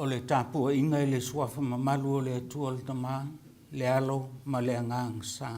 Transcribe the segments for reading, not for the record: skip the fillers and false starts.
o le tapua inga i le suafa mamalu o le atua o le tamā, le alo ma le angang sa.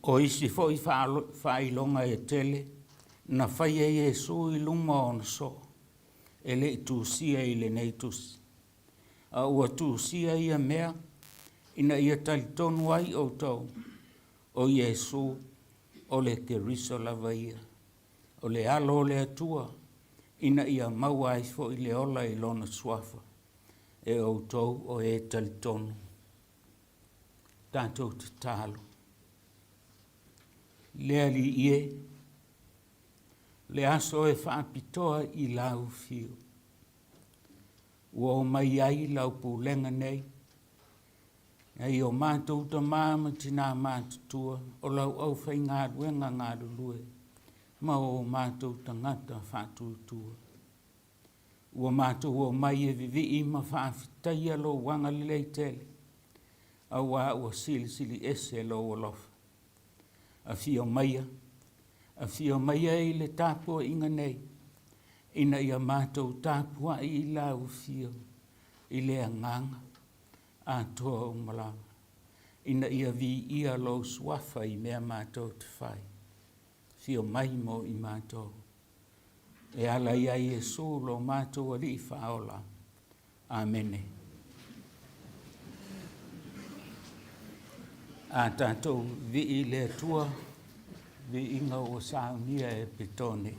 O isi fo i whailonga e tele, na whai e Jesu i lunga o na so, e le i tūsia i le neitus. A ua tūsia i a mea, ina ia talitonu ai o tau, o Jesu o le keriso lava ia, o le alo o le atua, ina ia maua ai fo i le ola i lona suafa, e o tau o e talitonu. Tātou te tālu. Lea li ie, le aso e whaapitoa i lau fiu. Ua o mai ai lau pūlenga nei, ai o mātou ta māma tina mātutua, o lau au whai ngāruenga ngārulue, ma o mātou ta ngata whātutua. Ua mātou o mai e vivi i ma whaafitai alo wanga lelei tele, a ua sili ese lo olofa. A fio maia i le tāpua inga nei, ina ia mātou tāpua i lau fio, i le anganga, a toa o malama. Ina ia vi ia lo suafa i mea mātou te whai. Fio mai mo i mātou. E ala ia Jesu lo mātou a li whaola. Amene. A tātou vi i le tua, vi inga o saunia e petone.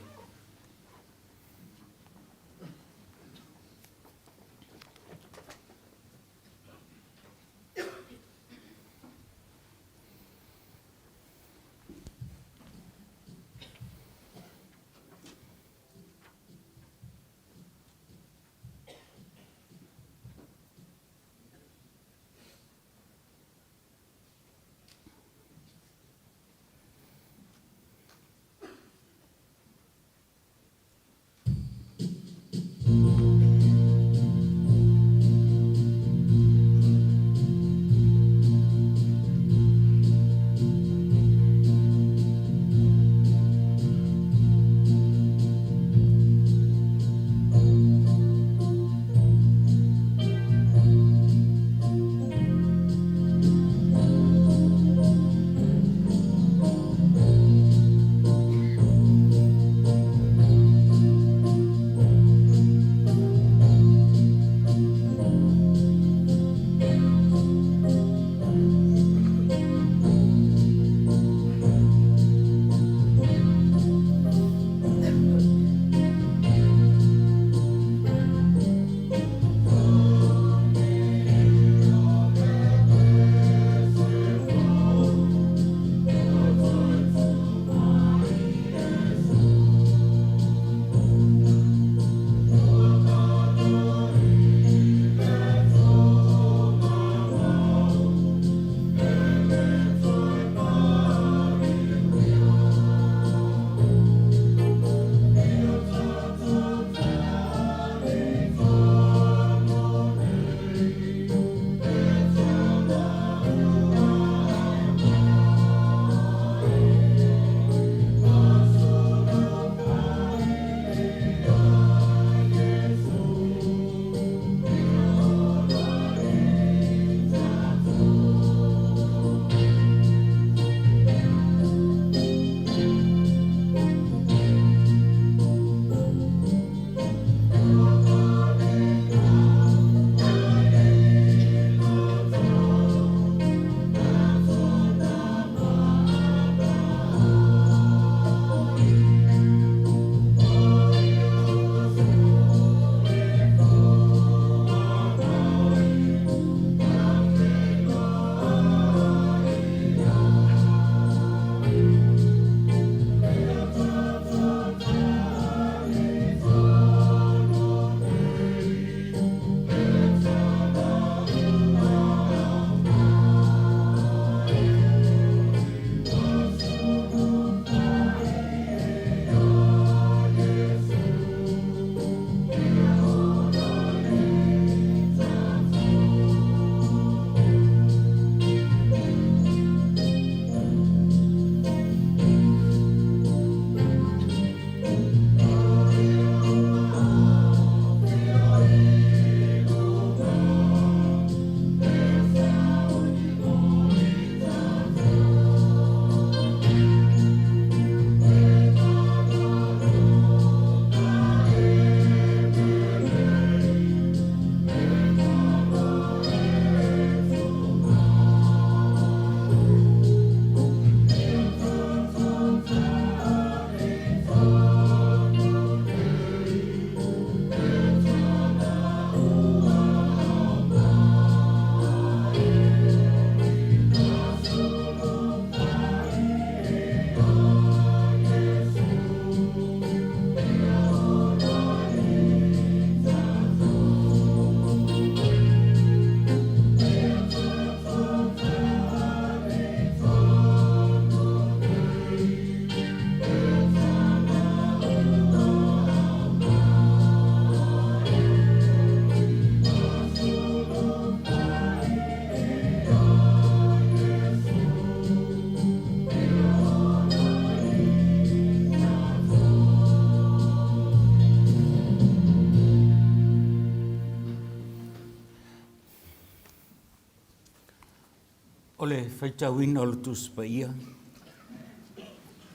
Ole whaitawina o le tus pa ia.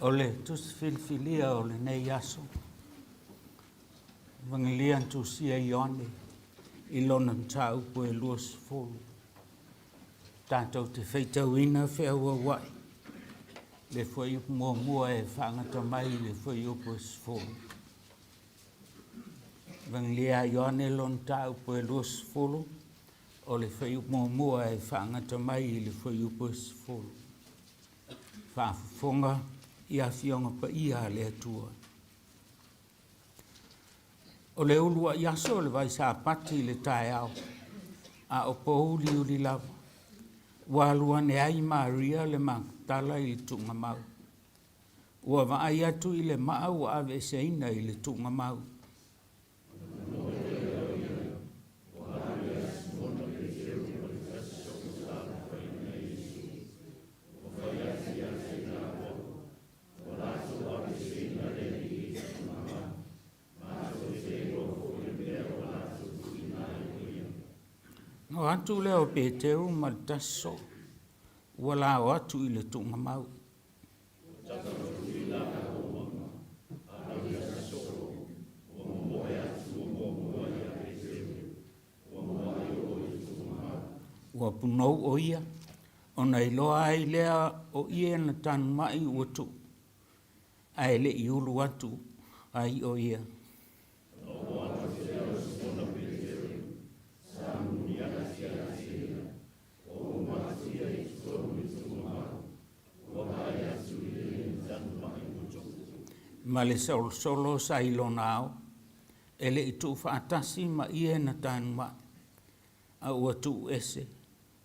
Ole tus filfilia o le nei aso. Vangelian tusia ione. Ilona tau po e luas fulu. Tātou te whaitawina whea ua wai. Le whai upu mua e whangata mai le whai upu fulu. Vangelia ione lon tau po e luas fulu. O le whai upu mua e whangata mai le whai upu fulu. Whaafunga I a fionga pa ia le atua. O le ulua I aso le vai sa pati le tae au. A o po uli lava. Walua ne ai Maria le Magdala I le tunga mau. Ua vaai atu I le maa ua ave seina I le tunga mau. O atu leo Peteu maltaso. Wala o atu I le tunga mau. Ua punou o ia. O nei loa ai lea o ia na tanu mai ua tu. Ai le I ulu atu ai o ia. Ma le solo sa ilona au, e le I tu whaatasi ma ia na tānu mai, a ua tu ese,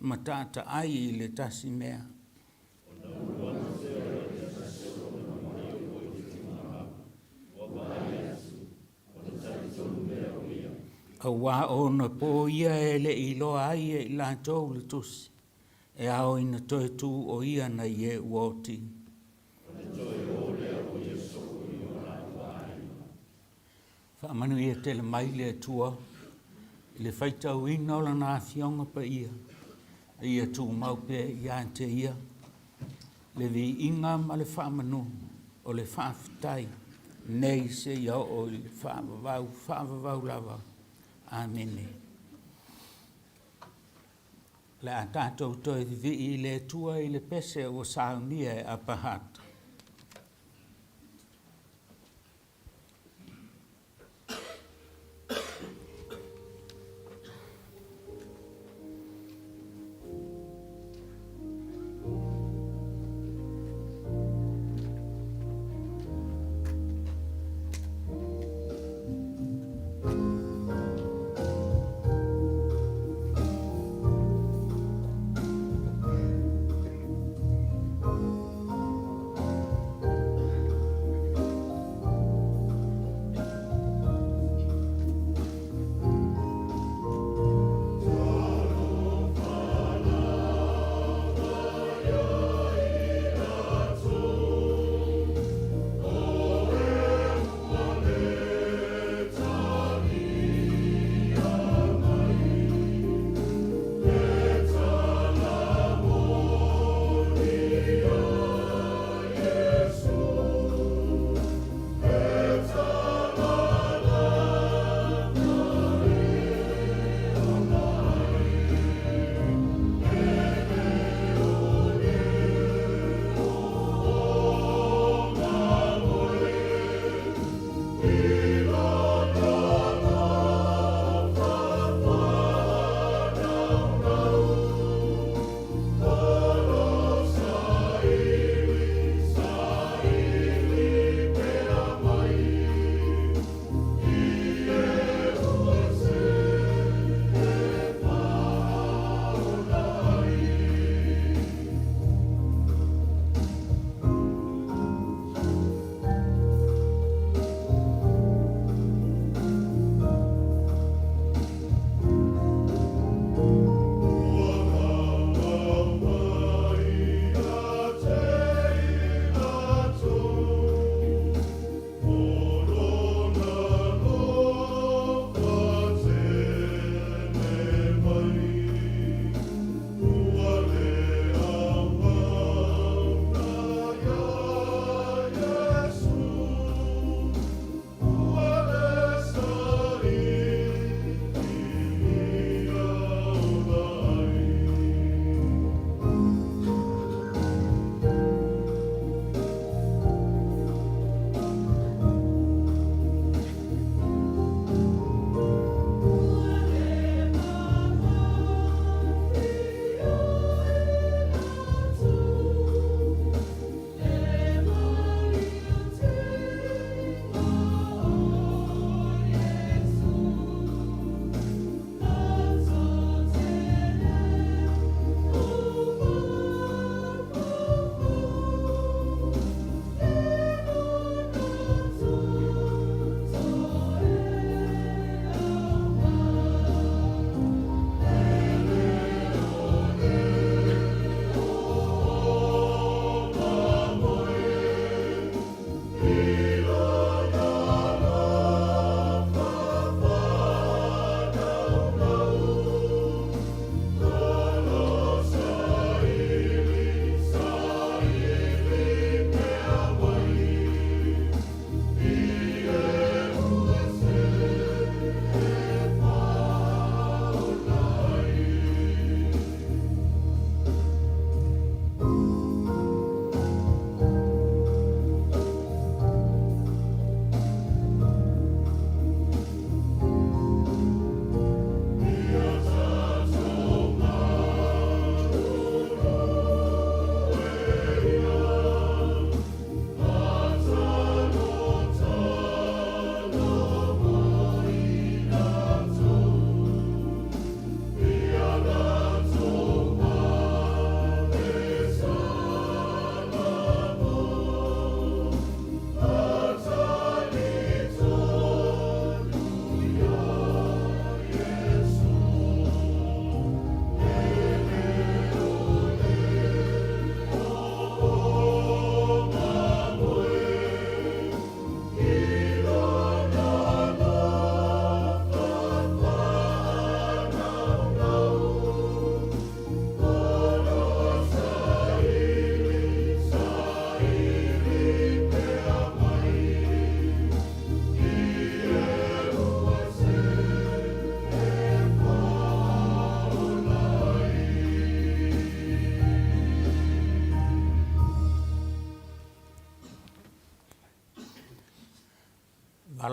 ma tāta ai I le tasi mea. A wā o na pō ia e le iloa ai e la tau le tusi, e ao ina toi tu o ia na ie uoti. Whaamanu ia tele mai le atua, le whaitau ina o la nā fionga pa ia, ia tu maupe ia te ia, le vi inga ma le whaamanu o le whaafitai, nei se ia o le whaavavau lava. Amene. Le a tātou toi vi I le atua I le pese o saunia e apahata.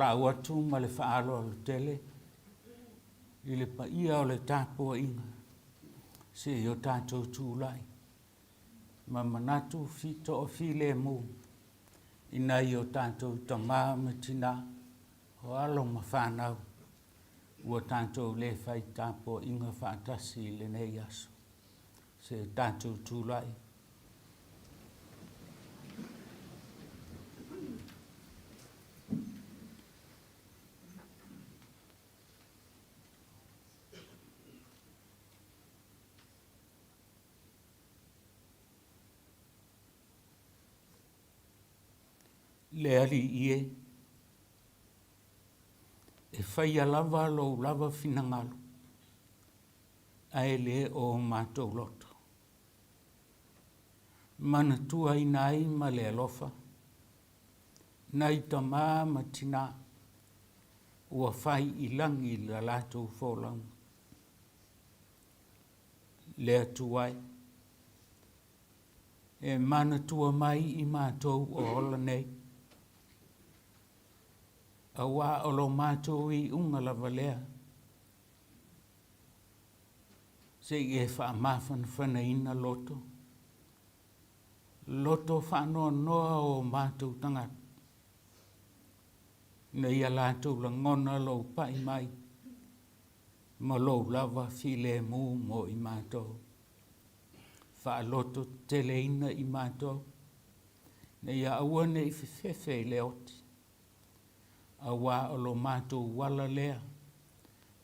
rau atu ma le whaalo le tele, i le pa ia o le tāpua inga, se o tātou tūlai. Ma manatu fito o file mu, ina i o tātou tamā ma tina, o alo ma whanau, ua tātou le whai tāpua inga whaatasi le nei aso, se tātou tūlai. Le ali ie, e whaia lava lo lava finangalo, ai le o mātou loto. Mana tua i nai ma le alofa, nai tamā ma tina, ua whai i langi la lātou wholang. Le atuai, e mana tua mai i mātou o ola nei, a wā olo mātou i unga lava lea. Se i e wha mawhana whana ina loto. Loto whanoa noa o mātou tangata. Na ia lātou la ngona lo pai mai. Ma lo lava file mu mo i mātou. Wha loto tele ina i mātou. Na ia awane i whiwhewe le oti. A wā olo mātou wala lea,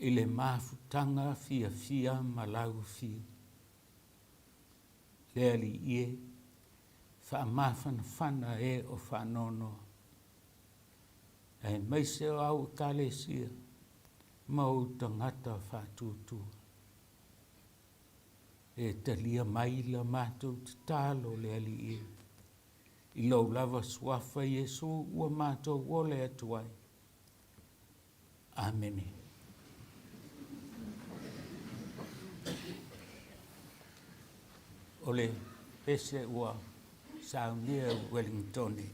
i le māwhutanga fia fia ma lau fia. Lea li ie, wha mawhana whana e o whanono. E meise o au kale sia, mau tangata whātūtua. E talia mai la mātou te tālo lea li ie. I lau lava suafa Yesu ua mātou wole atuai. Amene. Ole pese ua saunia Wellingtoni.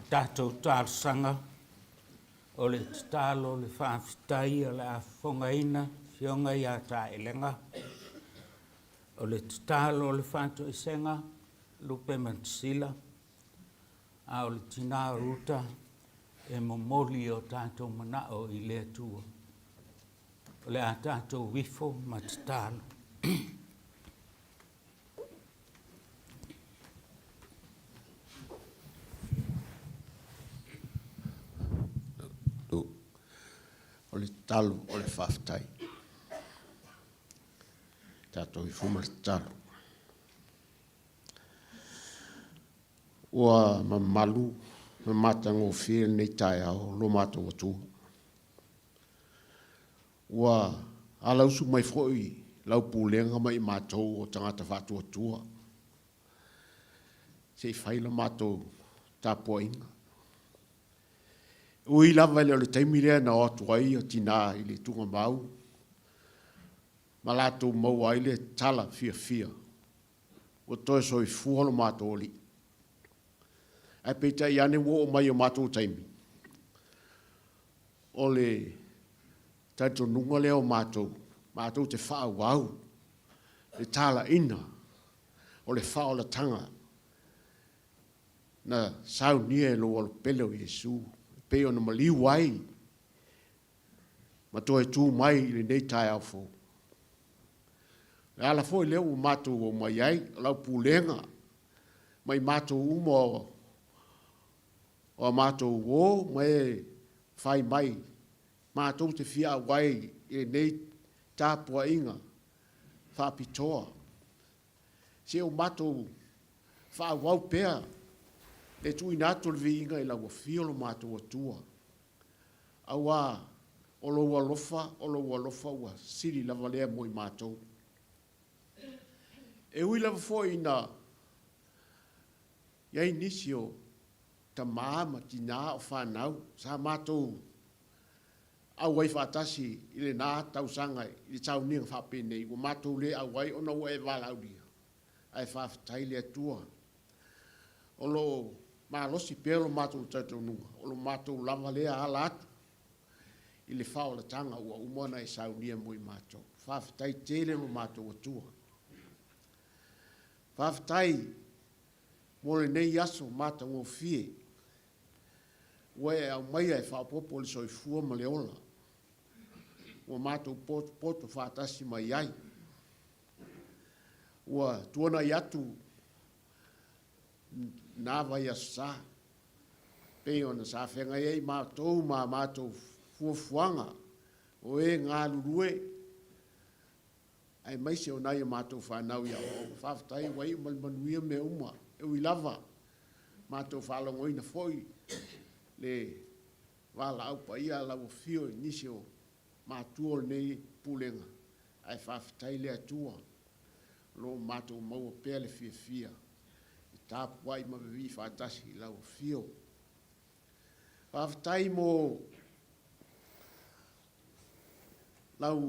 tātou tārsanga, o le tālo le whaafitai o le a whongaina, whionga i a tā elenga, o le tālo le whātu isenga, lupe matisila, a o le tina ruta, e momoli o tātou manao i le atua. O le a tātou wifo matitalo. O le talo o le whaftai. Tātou i fuma le talo. Ua mamalu, mamatang o whia nei tai au, lo mātou atu. Ua alausu mai fwoi, lau pūlenga mai mātou o tangata whātu atua. Sei whaila mātou tāpua inga. Ui lava le o le taimirea na o atu ai o tina i le tunga mau. Malato mau ai le tala fia. O toi soi fuholo mātou li. Ai peita i ane wo o mai o mātou taimi. O le taito nunga leo mātou. Mātou te wha wau. Le tala ina. O le wha o la tanga. Na sau nie lo o pele o Yesu. Pe ona maliu ai. Ma toe tū mai le nei tai au fo. Le ala fo i leo o mātou o mai ai, lau pūlenga. Mai mātou umo o mātou o, mai whai mai. Mātou te fia wai i nei tāpua inga. Whapitoa. Se o mātou wha wau pēa. Le tui nātou le vi inga i lawa fiolo mātou atua. Awa, olo alofa ua siri lava lea mo i mātou. E ui lava fo ina iai nisio ta maama tina o whanau. Sa mātou au ai whatasi i le nā tausanga i le tau ninga whapene. Ua mātou le au ai ona ua e walauria. Ai whawhatai le atua. Olo ma losi pelo mātou tātou nunga. O lo mātou lava lea ala atu. I le whao la tanga ua umona e saunia mo i mātou. Whawhatai tele lo mātou atua. Whawhatai mo le nei aso mātou o fie. Ua e au mai e whaopopo le soifua ma le ola. Ua mātou poto whaatasi mai ai. Ua tuana i atu nā vai a sa. Pei ona sa whenga ei mātou ma mātou fuafuanga. O e ngā lurue. Ai maise o nai a mātou whanau ia o. Whawhatai wai manuia me uma. E ui lava. Mātou whalongoina foi. Le wala au pa ia lau fio nisi o mātua nei pūlenga. Ai whawhatai le atua. Lo mātou maua pēle fia. Tāpuai ma vivi whātasi lau fio. Whawhatai mo lau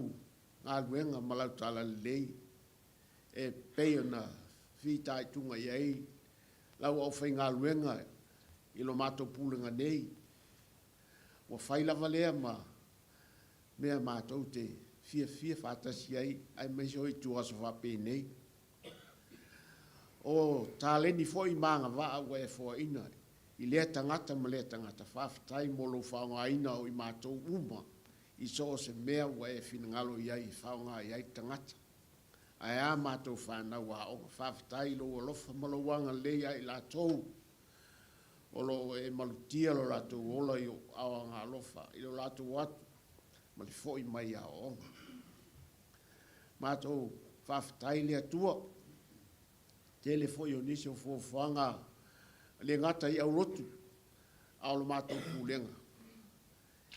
ngā luenga ma lau tala lei. E pei ona whitai tunga iei. Lau au whai ngā luenga i lo mātou pūlenga nei. Wa whai lava lea ma mea mātou te fia whātasi iei. Ai meisi hoi tuaso whape nei. O tāleni fo i maanga waa ua e fo ina. I lea tangata ma lea tangata. Whawhatai mo lo whaonga ina o i mātou uma. I so se mea ua e whinangalo iai i whaonga iai tangata. Ai a mātou whanau wa o whawhatai lo alofa malawanga lea i la tau. O lo e malutia lo latou ola i o awanga alofa. I lo latou watu. Ma li fo i mai a onga. Mātou whawhatai lea tua. Tele foi o nisi o fuanga le ngata i au rotu au lo mātou pūlenga.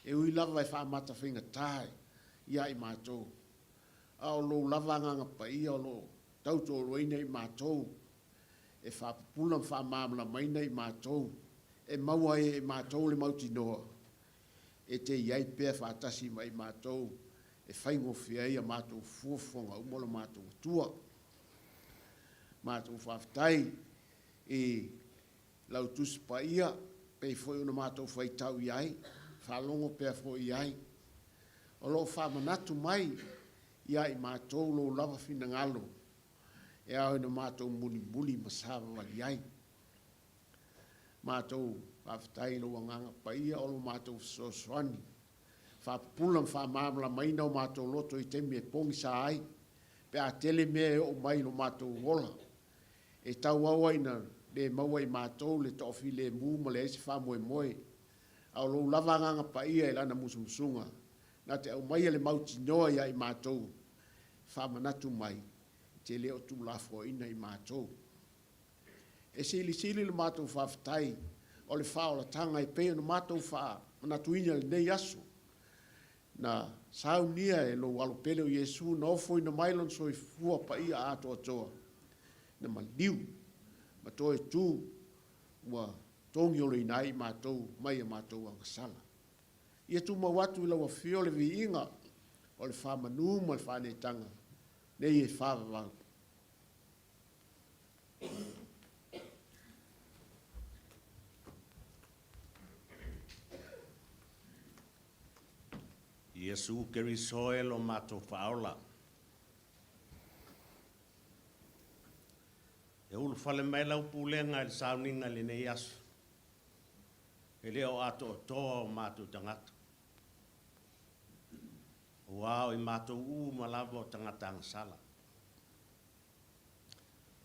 E ui lava e whaamata whinga tāi ia i mātou. Au lo lava nganga pa ia lo tauto roina i mātou. E whapupula whaamamla maina i mātou. E maua e mātou le mauti noa. E te iai pēr whaatasi mai mātou. E whaingo whia ia mātou fuafonga umola mātou tua. Mātou whawhatai e lau tusipa ia pei foi una mātou fai tau iai, whalongo pēr foi iai. O lo whamanatu mai, iai mātou lo lava fina ngalo, e au ina mātou muli masawa wali iai. Mātou whawhatai lo wanganga pa ia o lo mātou soani. Whapulam whamamla maina o mātou loto i temi e pongi sa ai, pe a tele mea o mai lo mātou wola. E tau awaina le mawai mātou le tofi le mūma le eisi whamoe moe. Au lo lavanganga pa ia e lana musumusunga. Na te au mai le mauti noa ia i mātou. Whamanatu mai. Te leo tu lafo ina i mātou. E sili le mātou whawhatai. O le whaola tanga i peo na mātou wha. Manatu ina le nei aso. Na sau nia e lo walo pele o Yesu na ofo ina mailon so i fua pa ia ato atoa. Na maliu. Ma toe tu wa tongi o le inai mātou, mai a mātou ang sala. Ia tu mawatu ila wa fio le vi inga o le whamanu ma le whanetanga. Nei e whawawang. Iesu keri soe lo mātou whaola. E ulu whale mai lau pūlenga le sauninga le nei asu. E leo ato o toa o mātou tangata. Wao i mātou malava o tangata ang sala.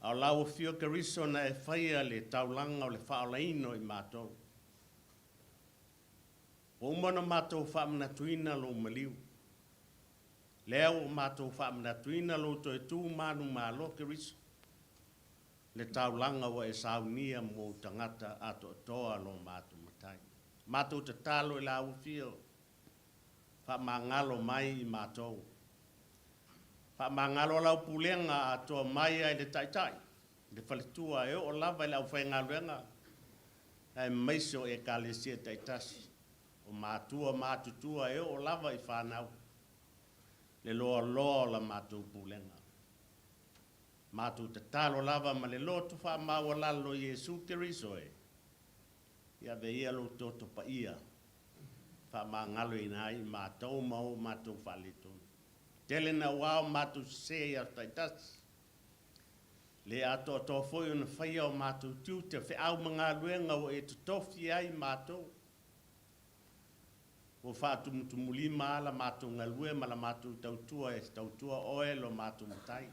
Au lau o fio keriso na e whaia le taulanga o le whaolaino i mātou. O umana mātou whamana tuina lo maliu. Leo o mātou whamana tuina lo to e tū manu mālo keriso. Le taulanga wa e saunia mo tangata ato toa lo mātou matai. Mātou te talo e lau fio. Whamangalo mai i mātou. Whamangalo lau pulenga ato mai ai le taitai. Le whaletua e o lava i lau whaingaluenga. E maiso e kalesia taitasi. O mātua mātutua e o lava i whanau. Le loa loa la mātou pulenga. Mātou te talo lava ma le loto wha maua lalo Iesu Keriso e. Ia ve ia lo toto pa ia. Wha maa ngalo ina i mātou mau mātou whaleto. Tele na wao mātou se ia taitas. Le ato to foi una whaia o mātou tiu te whi au mga luenga o e tutofi ai mātou. O whātu mutumuli maala mātou ngalue ma la mātou tautua e tautua oe lo mātou mutai.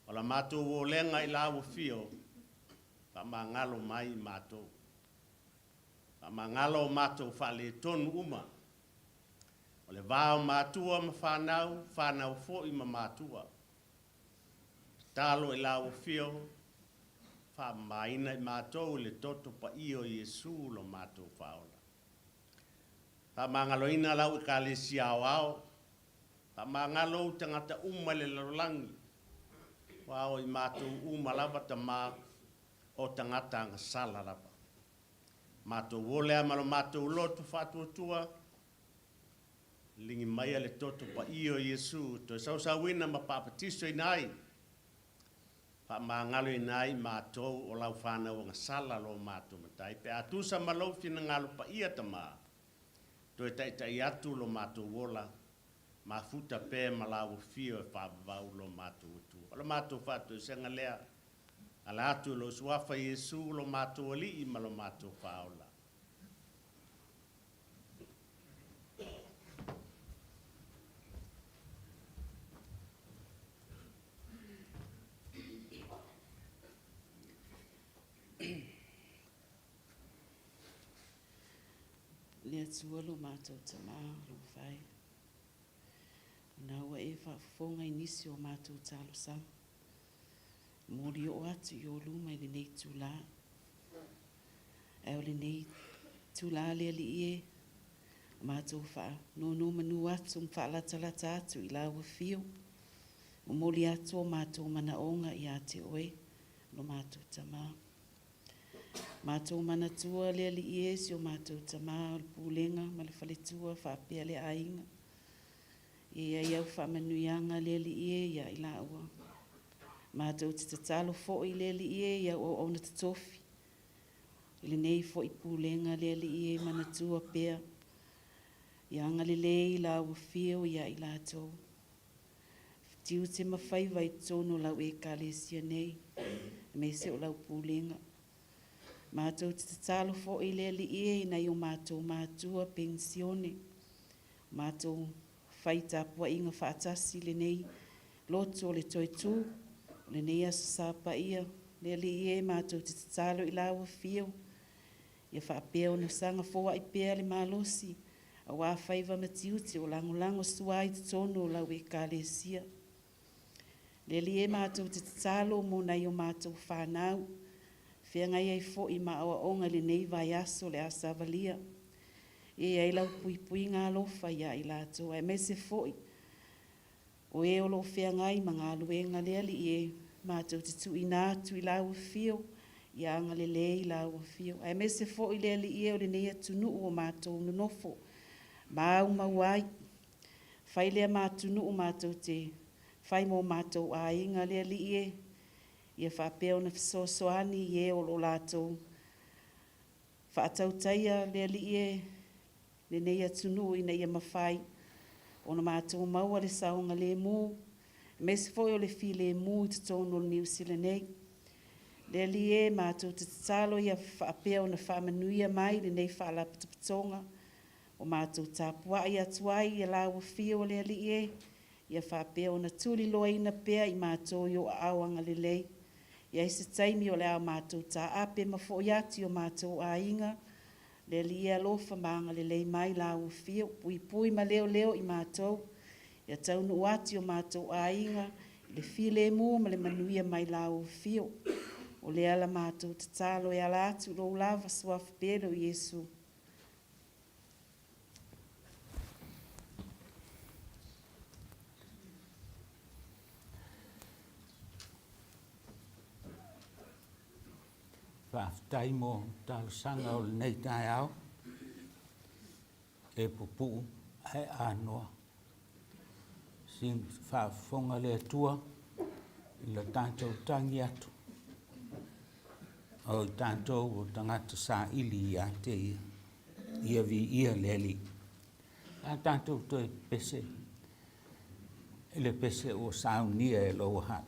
O la mātou o lenga i lau fio, pa mangalo mai mātou. Pa mangalo mātou whale tonu uma. O le vāo mātua ma whanau fo i ma mātua. Talo i lau fio, wha maina i mātou le toto pa io Iesu lo mātou whaola. Pa mangalo ina lau i kāle siao ao, pa mangalo tangata uma le larolangi. Wao i mātou malava ta mā o tangata anga sala rapa. Mātou wolea malo mātou lotu whātua tua. Lingi mai le toto pa io Iesu. To sausa wina ma papatiso i nai. Pa mā ngalo i nai mātou o lau whānau anga sala lo mātou matai. Pe atusa malo fina ngalo pa ia ta mā. To e tai atu lo mātou wola. Ma futa pe malawu fio e whabawau lo mātou tu. Lo mātou whātou senga lea. Ala atu lo suafa Iesu lo mātou ali i ma lo mātou whaola. Lea tua lo mātou tamā lo whai. Nā ua e whaafonga i nisi o mātou tālo sang. Mōri o atu i o luma i le nei tūlā. E o le nei tūlā lea li ie. Mātou wha no manu atu whaalatala atu i la ua fio. O mōri atu o mātou mana onga i ate oe. No mātou tamā. Mātou mana tua lea li ie si o mātou tamā o le pūlenga ma le whaletua whaapea le ainga. Ia iau whamanuianga le li ie ia i la ua. Mātou te tatalo fo i le li ie ia o ona te tofi. Ile nei fo i pulenga le li e mana tua pea. Ia anga le lei la ua fio ia i lato. Tiu te mawhai vai tono lau e kalesia nei. Me se o lau pulenga. Mātou te talo fo i le li e na i o mātou mātua pensione. Mātou whai tāpua inga whaatasi le nei. Loto le toi tū. Le nei asa sāpa ia. Le li e mātou te talo i lau fio. Ia whaapea o na sanga fōa i pēa le mālosi. A wā whaiva matiuti o lango suai te tono lau e kālesia. Le li e mātou te talo mo na i o mātou whanau. Whia ngai ai fo i maa onga le nei vai aso le asa valia. E ai lau pui ngā lofa ia i lato. Ai mese fo i. O e o lo whia ngai ma ngā luenga le ali e mātou te tu inatu i lau fio. Ia anga le le i lau fio. Ai mese fo i le ali e o le nei atunu o mātou nonofo. Mau mauai. Whai lea mātunu o mātou te. Whai mō mātou a inga le ali e. Ia whapeo na fisosoani i e o lo lātou. Whaatautaia le ali e. Le nei atunu i na ia mawhai. O na mātou maua le saunga le mū. Mese foi o le fi le mū i te tono o New Zealand nei. Le ali e mātou te talo ia whapeo na whamanuia mai le nei whaalapatapatonga. O mātou tāpua i atuai i lau fio le ali e. Ia whapeo na tuli loa ina pea i mātou i o awanga le lei. Ia ise taimi o le au mātou tā ape mafo i ati o mātou a inga. Le li e alofa maanga le lei mai lau fio. Pui ma leo i mātou. Ia taunu ati o mātou a inga. Le fi le mū ma le manuia mai lau fio. O le ala mātou te talo e ala atu lo lava suafa pelo Iesu. Whaftai mō talo sanga o le nei tai au. E pupu ai anoa. Sin whafonga le atua. I la tātou tangi atu. O tātou o tangata sa ili i a te ia. Ia vi ia leli. A tātou toi pese. Ele pese o saunia e lo hat.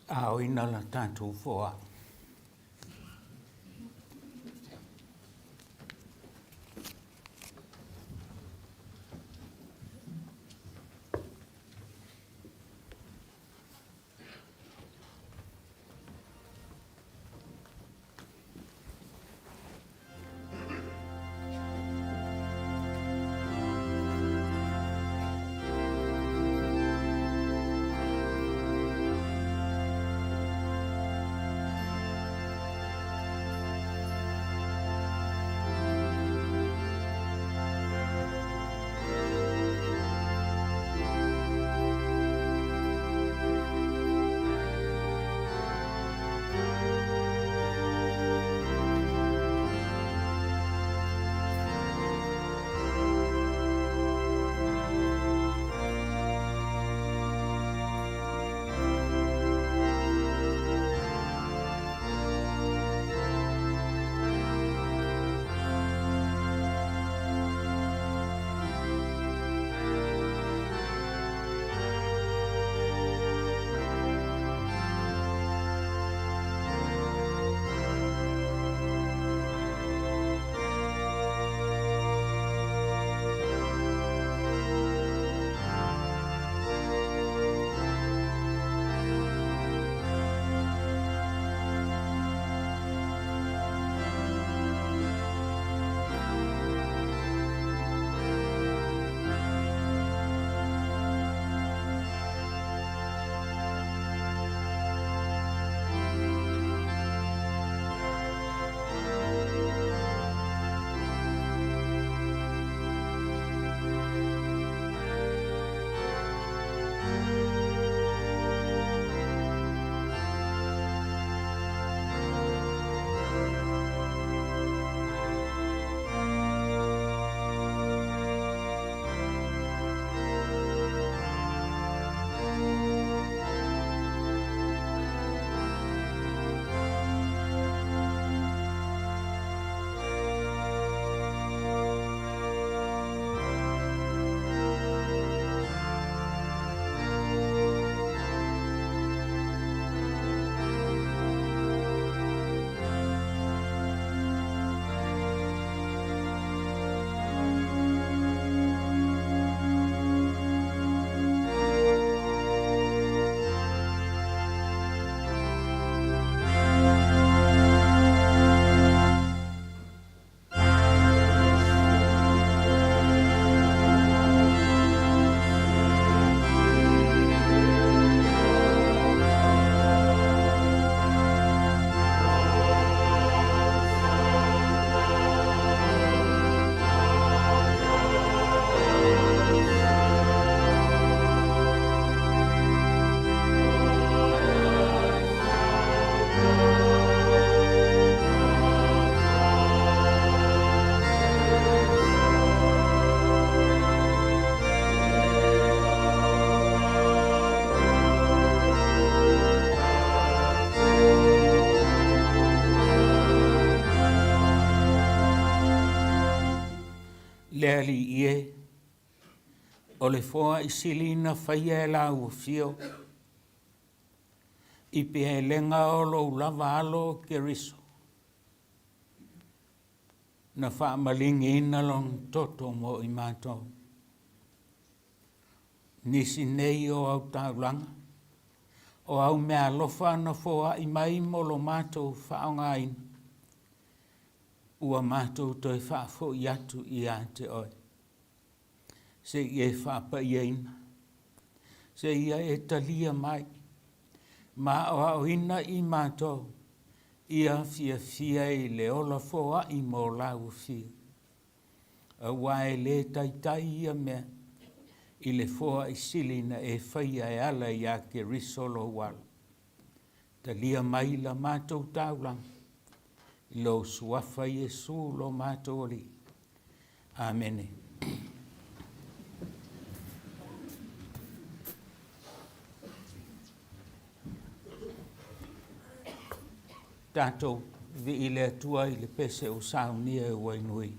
A o ina la tātou foa. Le ali ie, o le foa I silina whaia e la ua fio, I pe e lenga o lo lava alo ke riso. Na wha malingi ina long toto mo I mātou. Nisi nei o au taulanga, o au mea lofa na foa I mai mo lo mātou whaonga ina. Ua mātou toi whaafo I atu I a te oi. Se I e whaapa I eina. Se ia e talia mai. Ma o au ina I mātou. Ia fia I le ola foa I mo lau fia. A wae le taitai ia mea. I le foa I silina e whaia e ala I a ke risolo wala. Talia mai la mātou taulanga. Lo suafa Yesu lo matoli. Amen. Tato vi ile tua I le pese o saunia e wainui.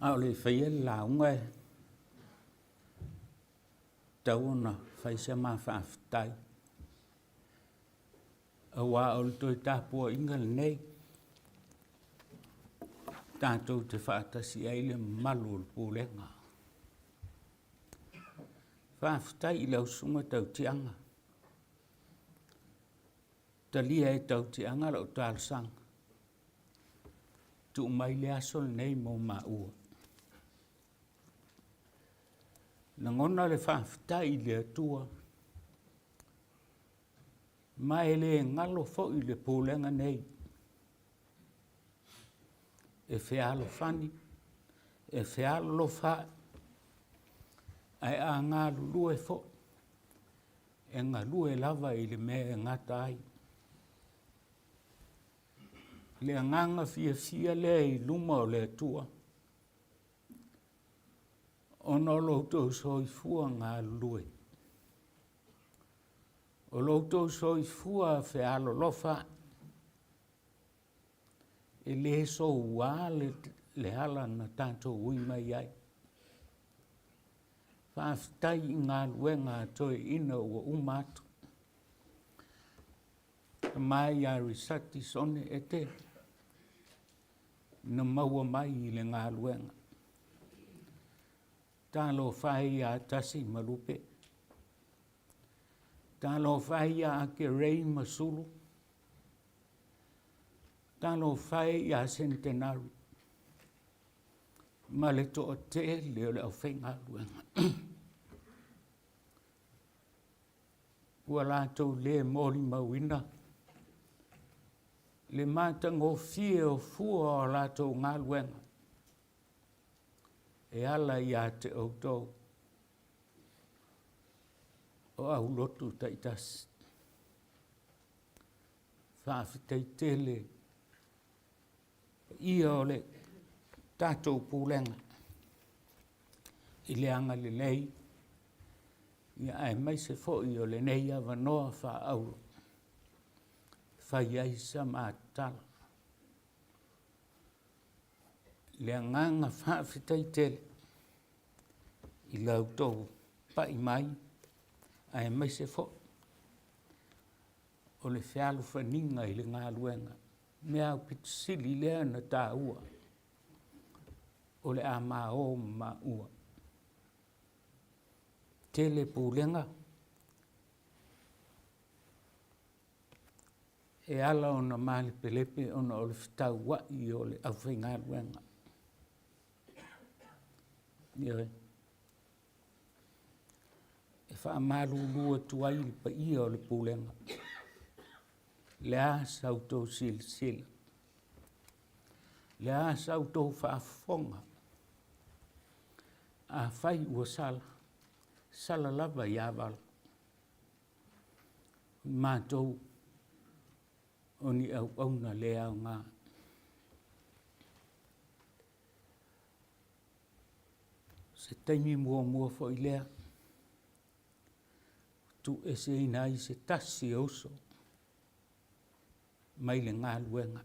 A o le whaia launga e tau na whai se ma whaafitai. A wā o le toi tāpua inga le nei. Tātou te whaatasi aile malu o le pūlenga. Whaafitai i lau sunga tau tianga. Talia e tau tianga lau tālsanga. Tu mai le aso le nei mo maua. Na ngona le whaafitai le atua. Mai le ngalo fo i le pūlenga nei. E whialo whani, e whialo lo wha. Ai a ngā lue fo. E ngā lue lava i le mea ngata ai. Le nganga fia le i luma o le atua. Ono loutou soifua ngā lue. O loutou soifua whialo lofa. E le so wā le hala na tātou ui mai ai. Whaafitai i ngā luenga toi ina ua umatu. Mai a risati sone e te. Na maua mai i le ngā luenga. Tālo whai a tasi malupe. Tālo whai a ke rei masulu. Tālo whai a centenari. Ma le to o te leo le au whainga luenga. Ua lātou le mori mawina. Le mātango fie o fua o lātou ngā luenga. E ala i a te autou. O au lotu taitas. Whaafitei tele. Ia o le tātou pūlenga. I le anga le nei. Ia ai mai se fo i o le nei a wanoa wha au. Whai ai sa mātala. Le nganga whaafitei tele. I lau tau pai mai. Ai mai se fo. O le whialu whaninga i le ngā luenga. Mea au pitisili lea na tā ua. O le a mā o mā ua. Tele pūlenga. E ala o na mali pelepe o na o le whitau wa i o le au whainga luenga. Ia. E wha malu lua tuai li pa ia o le pūlenga. Le a sautou sil. Le a sautou whaafonga. A whai ua sala. Sala lava i awala. Mātou o ni au auna le au ngā. Se taimi mua fo i lea. Tu e se ina i se tasi oso. Mai le ngā luenga.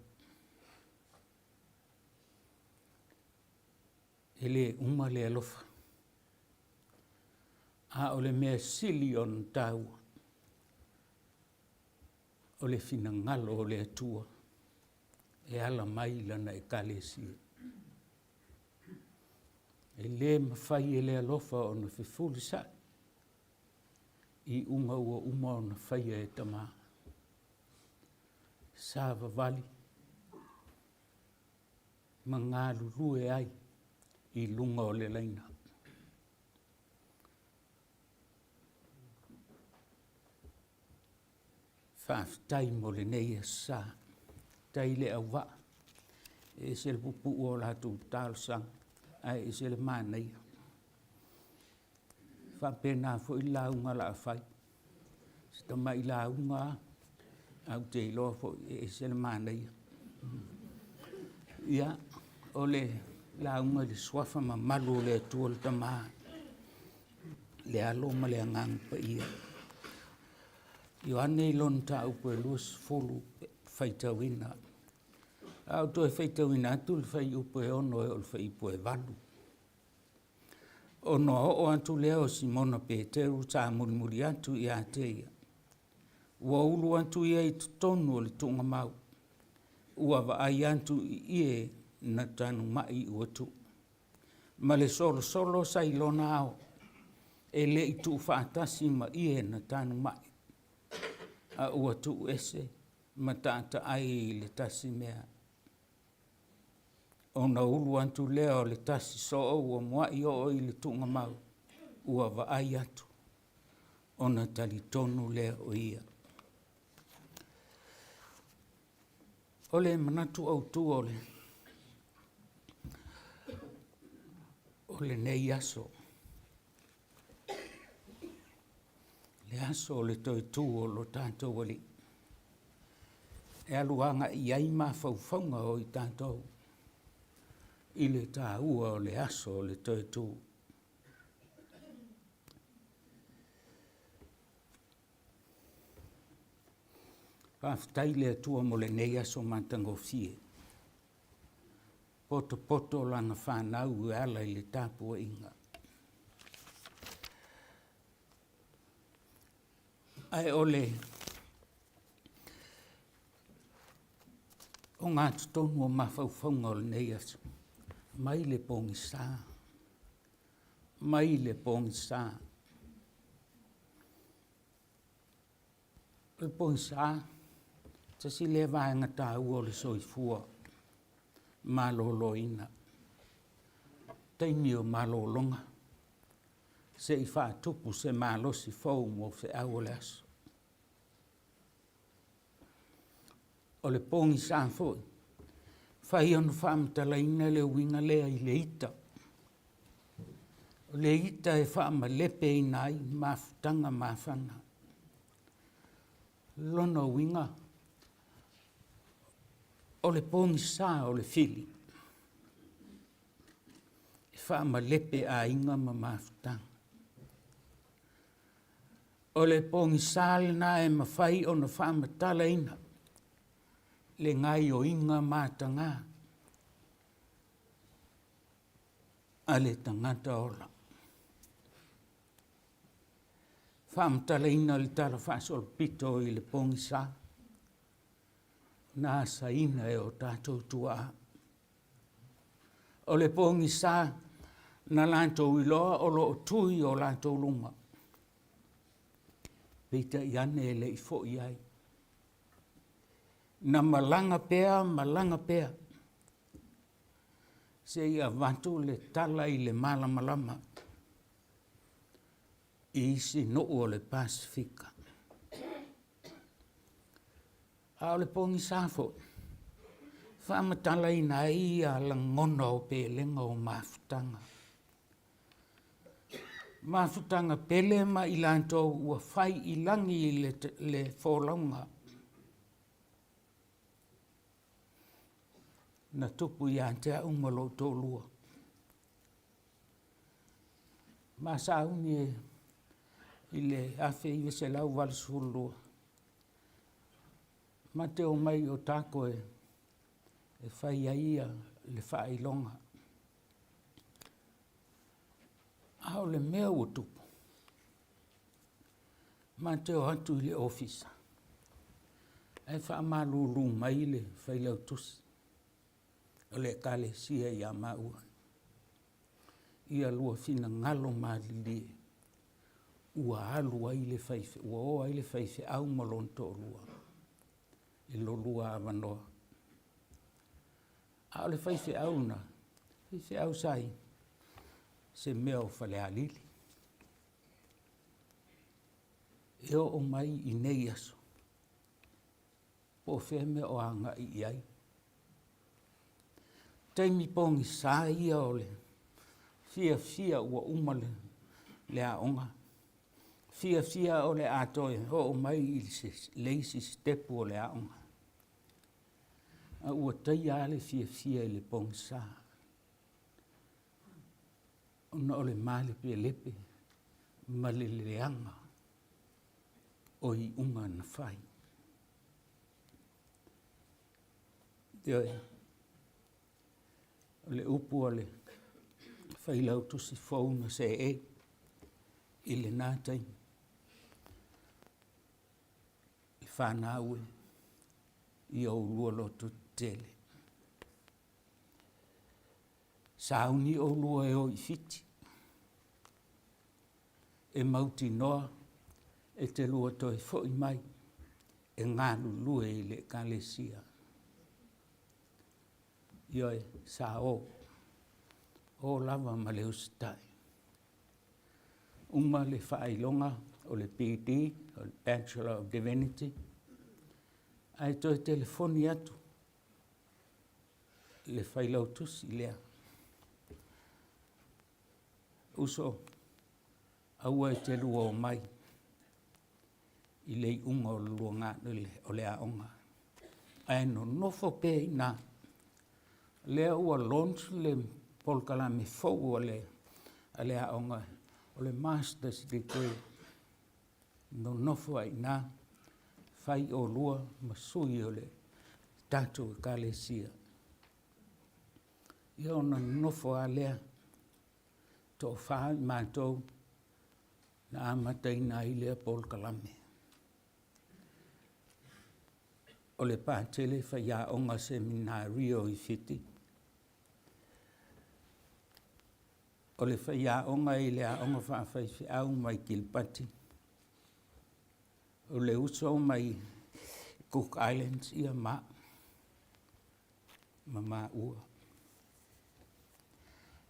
E le uma le alofa. A o le mea sili o ntaua. O le fina ngalo o le atua. E ala mai lana e kalesia. E le mawhai e le alofa o na whifuli sa. I unga ua uma o na whaia e tamaa. Sāwa vali. Ma ngā lulue ai. I lunga o le laina. Whaafitai mo le nei e sā. Tai le awa. E se le pupu o lātou tālsang. Ai e se le mānei. Whapena fo i launga la whai. Sita mai launga. Au te iloa fo e se le mānei. Ia, o le launga le swafa ma malu le tua le tamā. Le alo ma le angang pa ia. Io ane ilon ta upo e luas fulu whaitawina. Au toi whaitawina atu le whai upo e ono e o le whai upo e walu. O no o atu leo Simona Peteru ta mulimuli atu i a teia. Ua ulu atu ia i tonu o le tunga mau. Ua wa ai atu i e na tanu mai ua tu. Ma le solo solo sa ilona ao. E le i tu whaatasi ma i e na tanu mai. A ua tu ese ma tata ai le tasi mea. O na ulu atu leo le tasi so o ua mua i o i le tunga mau. Ua wa ai atu. O na tali tonu leo ia. Ole manatu au tu ole. Ole nei aso. Le aso ole toi tu o lo tātou wali. E aluanga i aima faufaunga o i tātou. I le tā ua o le aso o le toi tu. Pāwhitai le atua mo le nei aso mātango fie. Poto poto langa whanau e ala i le tāpua inga. Ai ole o ngā tutonu o mawhauwhaunga o le nei aso. Mai le pongi sā. Mai le pongi sā. Le pongi sā. Tasi le vaenga tā ua le soifua. Malolo ina. Taimi o malolonga. Se i wha tupu se malosi fau mo fe au le aso. O le pongi sā foi. Whai anu whaamtala ina le winga lea i le ita. O le ita e whaama lepe ina ai mafutanga mafana. Lono winga. O le pongi sā o le fili. E whaama lepe a inga ma mafutanga. O le pongi sā le na e mawhai o na whaamatala ina. Le ngai o inga mātanga. A le tangata ola. Whaamtala ina le tala whaasol pito i le pongi sā. Nā sa ina e o tātou tua. O le pongi sā na lātou iloa o lo tui o lātou lunga. Peita i ane e le i fo i ai. Na malanga pea. Se ia vatu le tala i le malama. I isi no o le Pasifika. A o le pongi sāfo. Whaamatala i na ia la ngona o pelenga o mafutanga. Mafutanga pele ma i lantou ua whai i langi i le wholaunga. Na tupu i antea umalo tō lua. Ma sauni i le awhi i se lau walasulu lua. Ma te o mai o tāko e whai aia le whai longa. Ao le mea o tupu. Ma te o hatu i le ofisa. E wha malulu mai le whai lau tusi. O le kale sia i a maua. Ia lua fina ngalo malili. Ua alu ai le whaife. Ua o ai le whaife au malonto lua. I lo lua avanoa. A o le whaife au na. Whaife au sai. Se mea o whale alili. E o mai i nei aso. Po wheme o anga i ai. Taimi pongi sā ia o le. Fia ua umale le aonga. Fia o le atoe. O mai i leisi stepu o le aonga. A ua tai ale fia i le pongi sā. Ona o le male pe lepe. Ma le leanga. O i unga na whai. Deo e. O le upu o le whailau tusi whauna se i le nātai. I whānaue i au lua loto tele. Sauni o lua e o i fiti. E mauti noa e te lua toi fo i mai e ngālu lue i le kalesia. Ioi sa o lava ma le usitai. Uma le whailonga o le PD, o le Bachelor of Divinity, ai toi telefoni atu le whailau tusi lea. Uso, aua e te lua o mai, i lei unga o lua ngā o le aonga. Ai no nofo pe ina, lea ua launch le polkalame fau o le aonga, o le master's degree, no nofo ai nā, whai o lua masui o le tātou e kalesia. Ia ona nofo a lea, tō whai mātou na amataina i lea polkalame. O le pātele whai a onga seminario i whiti. O le whai a onga i lea onga whawhai whi au mai Kilpati. O le uso mai Cook Islands ia ma ua.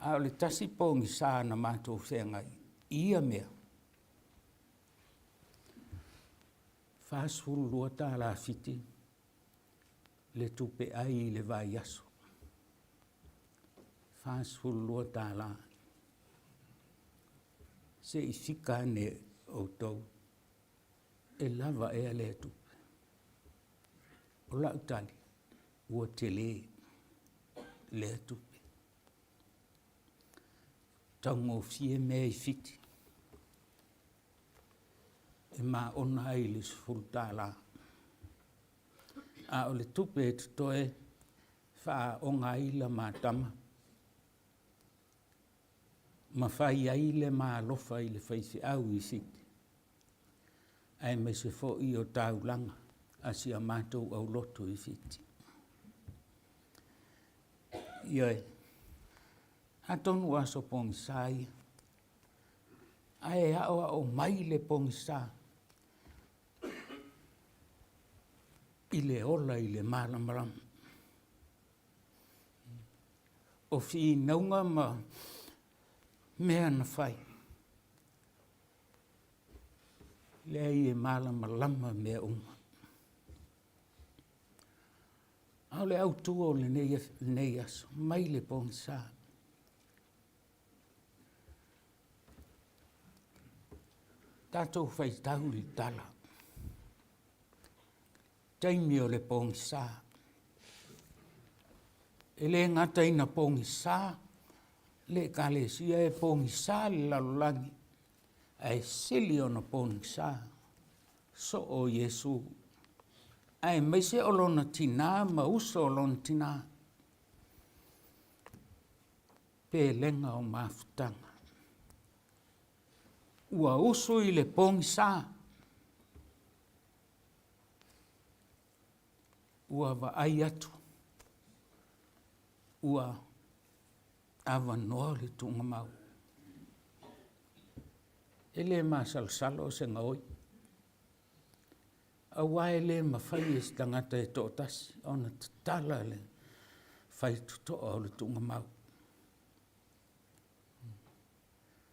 A o le tasi pōngi sā na mātou whengai ia mea. Whāsfuru lua tā la whiti le tupe ai i le vai aso. Whāsfuru lua tā la. Se i whika ne o tau. E lava e a le tupe. O lau tali, ua te le tupe. Taungo fie mea i whiti. E mā ona ai le sifuru tā la. A o le tupe e tutoe wha onga i la mātama. Ma whai ai le mā lofa i le whaifi au i whiti. Ai me se fo i o taulanga a si a mātou au loto i whiti. Ioi, a tonu aso pongi sāi. Ai aoa o mai le pongi sā. I le ola i le malamaram. O whi naunga ma mea na whai. Lea i e malamalama mea unga. Au le au tua o le nei aso, mai le pongi sā. Tātou whai tau li tala. Taimi o le pongi sā. E le ngata ina pongi sā, le kalesia e pongi sā le lalolangi. Ai sili o na pongi sā. So o Yesu. Ai meise o lona tina, ma uso o lona tina. Pe lenga o mafutanga. Ua uso i le pongi sā. Ua wa ai atu. Ua awa noa le tunga mau. Ele ma salsalo se ngaoi. Awa ele ma whai e stangata e tōtasi. Ona tatala le whai tutoa o le tunga mau.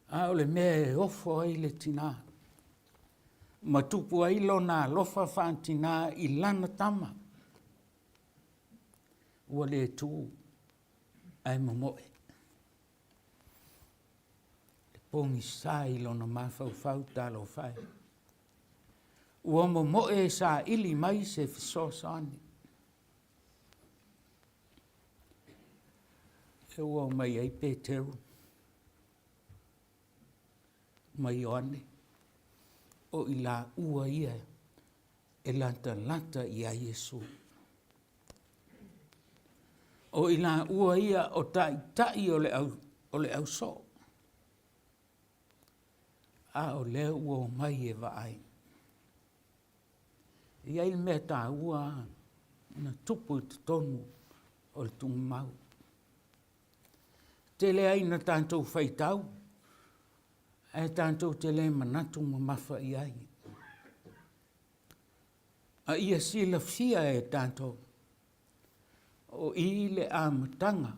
A ole mea e ofo ai le tina. Ma tupu ai lona lofa whantina i lana tama. Ua le tū ai mamoe. Le pongi sā i lona mawhau talo whai. Ua mamoe sā ili mai se fisosani. E ua mai ai Peteru. Mai Ioane, o i la ua ia, e lata i a Yesu. O i la ua ia o tai o le au o le au so. A o le ua mai e vaai. Ia il mea tā ua na tupu te tonu o le tungu mau. Te le ai na tātou whaitau, e tātou te le manatu ma mawha i ai. A ia sila fia e tātou, o i le āmatanga,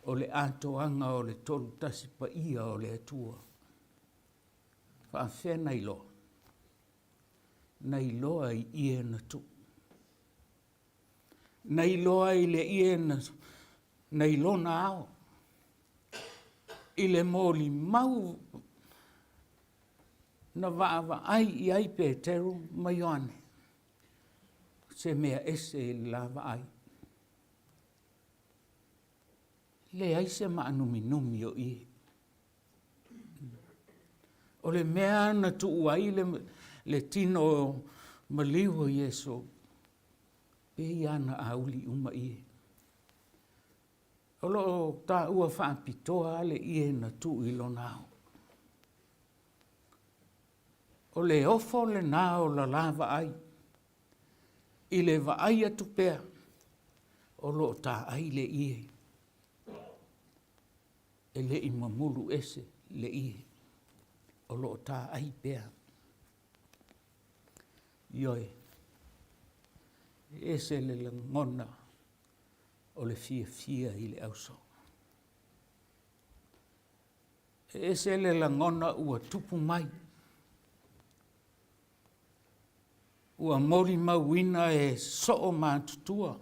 o le ātoanga o le tolu tasi pa ia o le atua. Whaafea nei loa. Nei loa i ia na tu. Nei loa i le ia na, nei lona ao. I le mōli mau na vaava ai i ai Peteru ma Ioane. Se mea ese i lava ai. Le ai se maanumi numi o i. O le mea na tuu ai le tino maliwa Yesu. Pe iana auli uma i. O lo ta ua whaapitoa le ie na tuu i lo nao. O le ofo le nao la lava ai. I le va ai atu pea. O lo ta ai le ie. E le i mamulu ese le ie. O lo ta ai pea. Ioi. Ese le ngona o le fia i le auso. Ese le ngona ua tupu mai. Ua mori mauina e soo mātutua.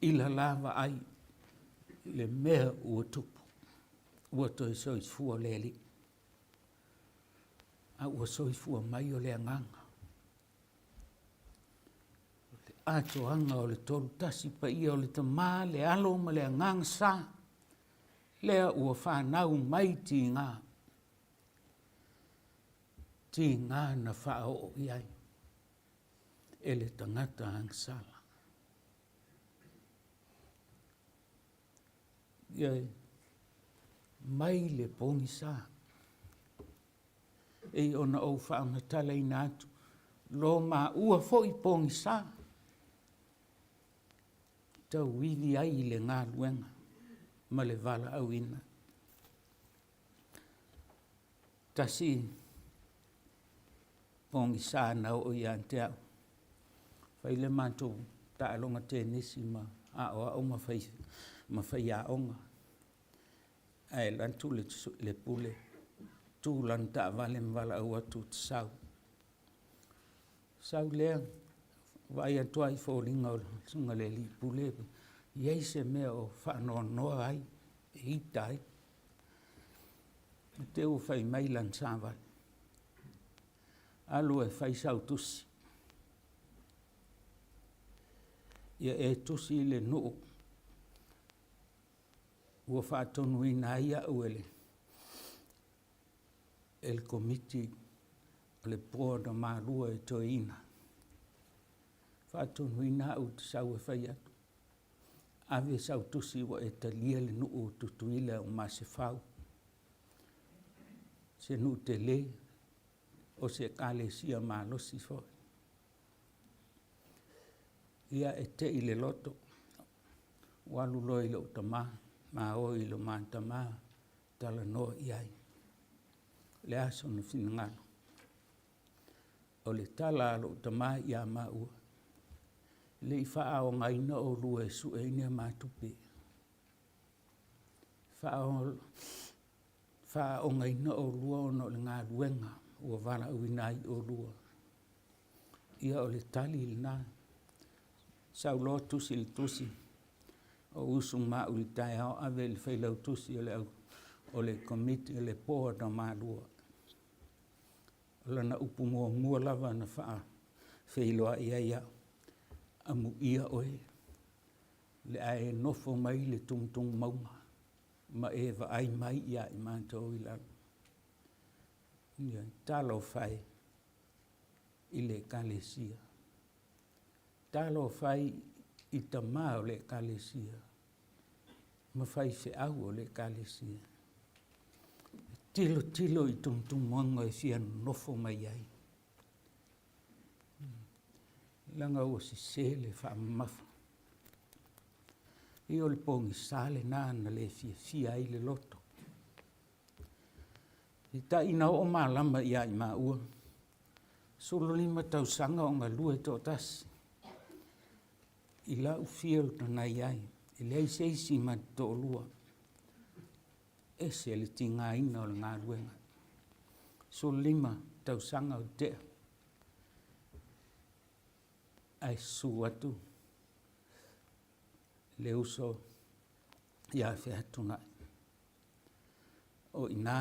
I la lava ai. Le mea ua tupu. Ua toi soifua le li. A ua soifua mai o le anganga. Ato anga o le tolu tasi pa ia o le tamā, le alo ma le anganga sa. Lea ua whanau mai ti ngā. Ti ngā na whao iai. E le tangata angsala. Iai. Mai le pongi sa. E ona o whaanga tala i nātu. Lo ma ua fo i pongi sa. Tau wili ai le ngā luenga. Ma le vala au ina. Tasi pongi sa na o ian te au. Whai le mātou ta alonga te nisi ma a o ma whai a onga. Ai lantu le pule. Tu lan ta vale mvala au atu te sau. Sau lea. Vai atua i fōringa o sunga le li pule. Iei se mea o whanoa noa ai. E ita ai. Te u whai mai lan sāwai. Alu e whai sau tusi. Ia e tusi le nuu. Ua whaatonu i nā ia uele. El komiti o le pōra mārua e toi ina. Whaatonu i nā u te sau e whai atu. Ave sau tusi wa e talia le nuu tutuila o ma se whau. Se nu te le o se kale sia ma losi fo. Ia e te i le loto. Walu loi lo utama. Ma o i lo mantama. Tala no iai. Le aso no finangalo. O le tala lo utama ia ma ua. Le i faa o ngaina o lua e su e ine mātupe. Faa o ngaina o lua o no le ngā luenga. Ua wala uinai o lua. Ia o le tali il nā. Sau lo tusi le tusi. O usu ma uli tai au ave le whailau tusi o le komiti o le pōa na mā lua. O lana upu mua lava na faa whailoa ia. Amu ia oe. Le ae nofo mai le tung maunga. Ma e wa ai mai ia i mātou i lalo. Ia talo whai i le kalesia. Talo whai i tamā o le kalesia. mawhai whi au o le kalesia. Tilo i tungtungonga e fia nofo mai ai. Langa o si sele wha mafa. I o le pongi sale nāna le fia ai le loto. I ta ina o malama ia i maua. Solo 5 tausanga o ngā lua tō tasi. I la ufia o tanai ai. I le isi ma tō lua. E se le tinga ina o le ngā luenga. Solo 5 tausanga o tea. Ai su atu. Le uso ia whea tunai. O ina,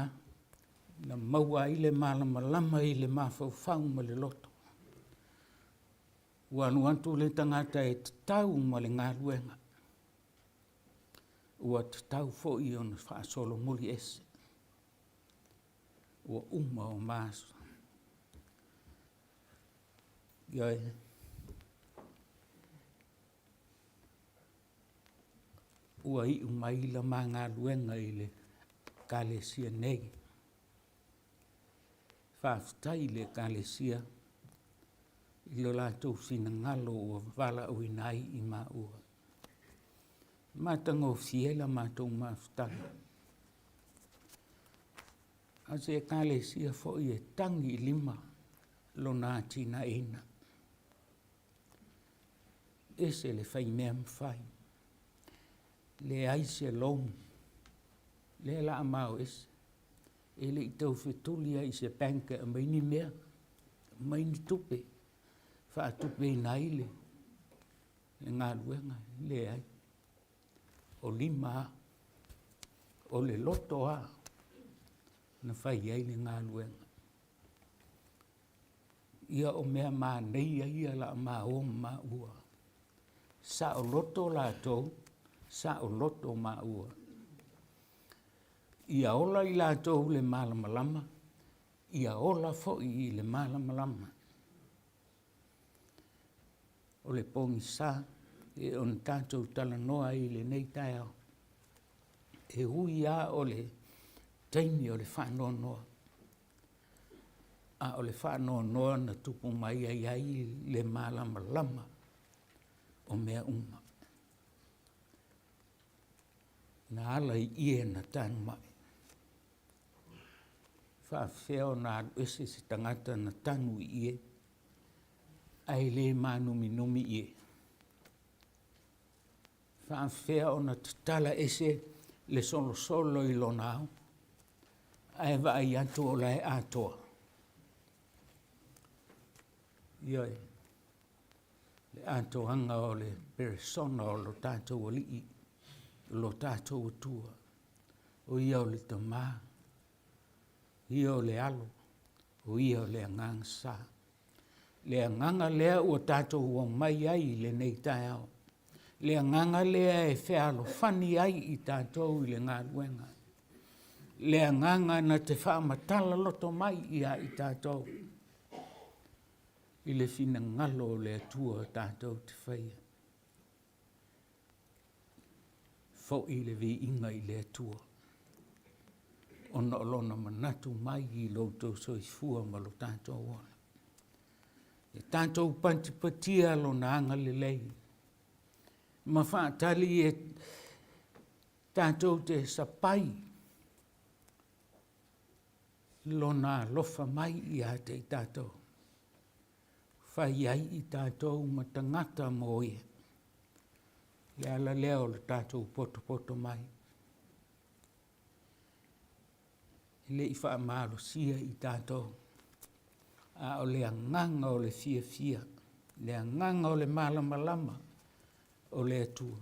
na maua i le malama i le mawhau ma le loto. Ua antu le tangata e tau ma le ngā luenga. Ua tau fo i ona whaasolo muli ese. Ua uma o maso. Ioi. Ua i umai la ma ngā luenga i le kalesia nei. Whaafitai le kalesia i lo lātou whina ngalo ua wala ui nai i mā ua. Mātango fiela mātou maafitai. A se kalesia fo i e tangi 5 lo nā tina ina. Ese le whai mea mwhai. Le aise lomu. Le la amao ese. E le i tau whetulia i se panka a maini mea. Maini tupe. Wha tupe i naile. Le ngā luenga. Le ai. O 5 a. O le loto a. Na whai ai le ngā luenga. Ia o mea mā neia ia la mā o mā ua. Sa o loto la tau. Sa o loto mā ua. Ia ola i lātou le malamalama. Ia ola fo'i i le malamalama. O le pongi sa, e on tātou tala noa i le nei tai au. E hui a o le taimi o le whanau noa. A o le whanau noa na tupu mai ai le malamalama o mea uma. Na ala i ie na tanu mai. Whawheo na ese se tangata na tanu i ie. Ai le manumi ie. Whawheo na tatala ese le solo i lo nao. Ai wa ai atu o lai atoa. Ioi. Le atoanga o le persona o lo tātou o lii. Lo tātou tua, o ia o le tamā, ia o le alo, o ia o le anganga sā. Le anganga lea ua tātou o mai ai le nei tai au. Le anganga lea e whealo whani ai i tātou i le ngā luenga. Le anganga na te whaamatala loto mai ia i tātou. I le whina ngalo le atua tātou te whaia. Fo i le vi inga i le atua. Ona olona manatu mai i loutou soifua ma lo tātou ona. E tātou pantipatia lo na anga le lei. Ma whaatali e tātou te sapai. Lo na lofa mai i a te tātou. Whai ai i tātou ma tangata mo ia. Le ala leo le tātou poto mai. Le i wha amaro sia i tātou. A o le anganga o le fia. Le anganga o le malama. O le atua.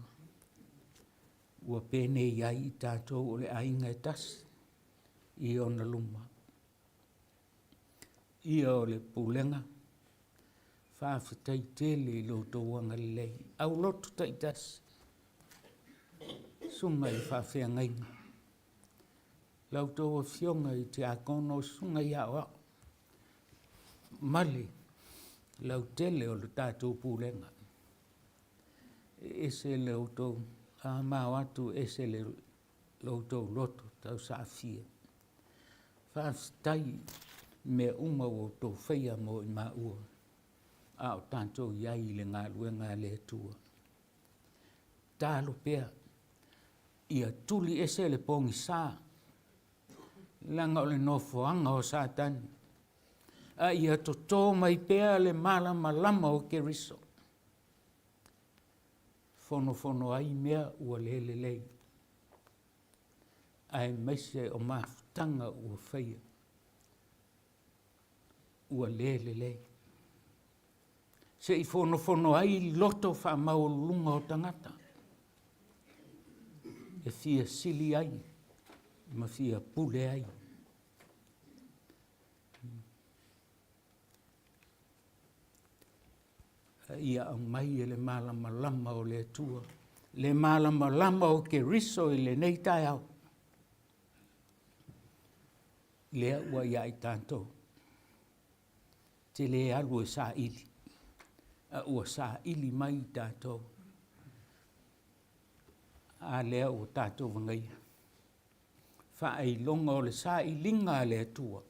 Ua pene iai i tātou o le ainga e tasi. I ona luma. Ia o le pulenga. Whawhitai tele i loutou anga lei. Au lotu taitasi. Sunga i whawhia ngainga. Lautou o fionga i te akono sunga i awa. Mali. Lau tele o le tātou pūlenga. E se lautou a mau atu e se le loutou loto tau sa fia. Whaaftai me uma o tō whaia mo i maua. A o tātou iai le ngā luenga le tua. Tālo pea, ia tuli e se le pongi sā. Langa o le nofoanga o sātani. A ia to tō mai pea le malama lama o Keriso. Fono ai mea ua lele lei. Ai maise o mafutanga ua whaia. Ua lele lei. Se i fono ai loto wha maulunga o tangata. E fia sili ai. Ma fia pule ai. Ia au mai e le malama lama o le tua. Le malama lama o Keriso i le nei tai au. Lea ua ia i tātou. Te le alu e sā ili. A ua sā ili mai i tātou. A lea o tātou wangaia. Wha ai longa o le sā ilinga le tua.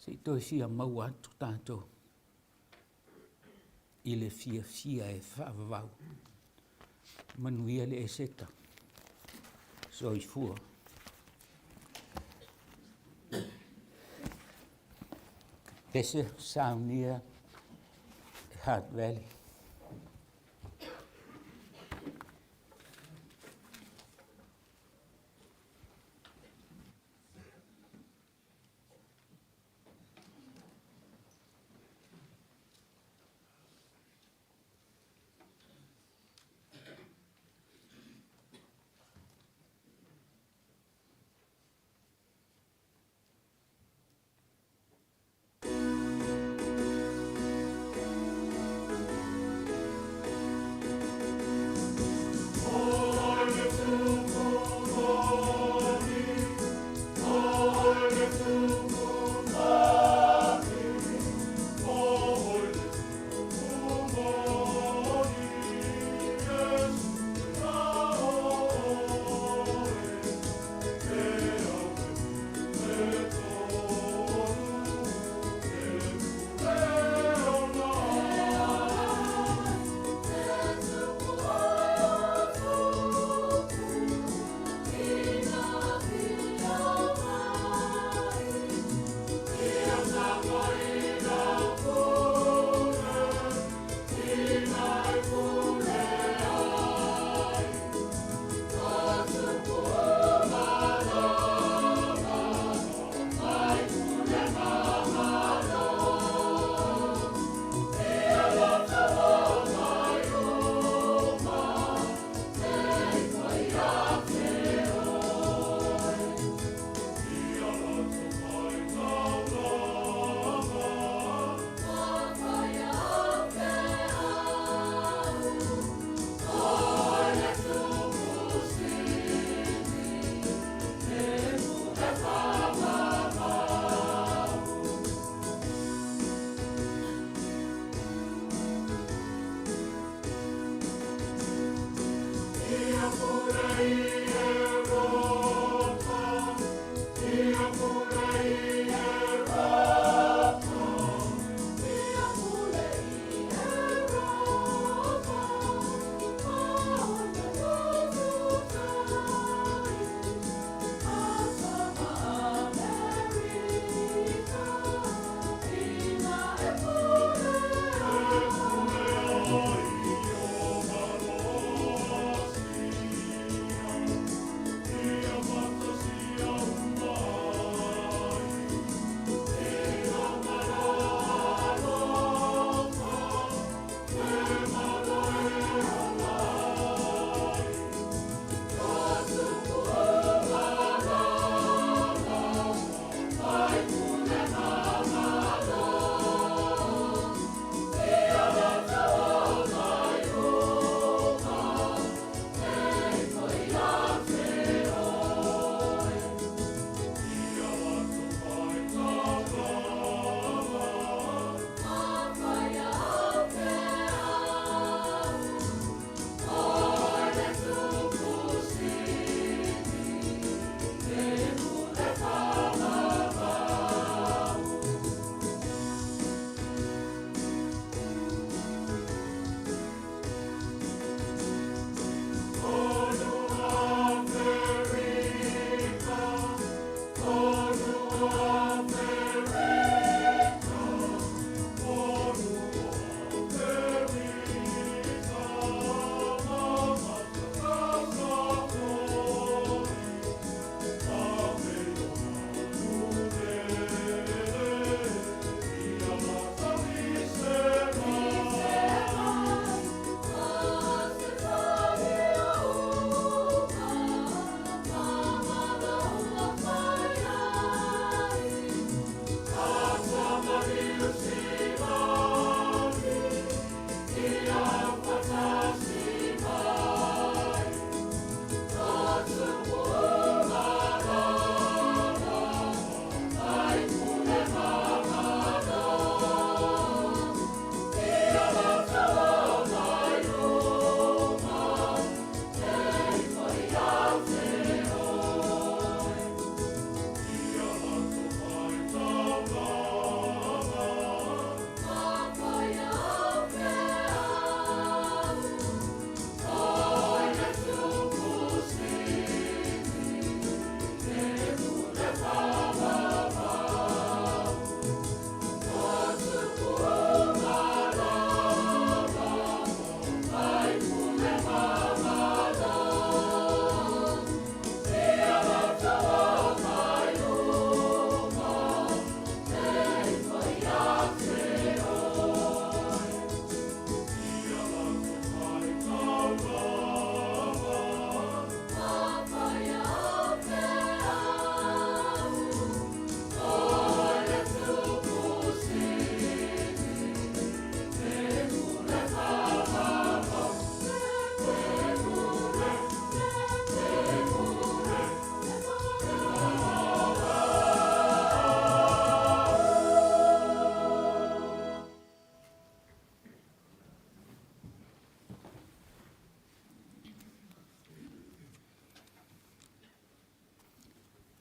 Se i toi fia mau atu tātou. I le fia e whaavavau. Manuia le eseta. So i fua. Pese saunia Hutt Valley.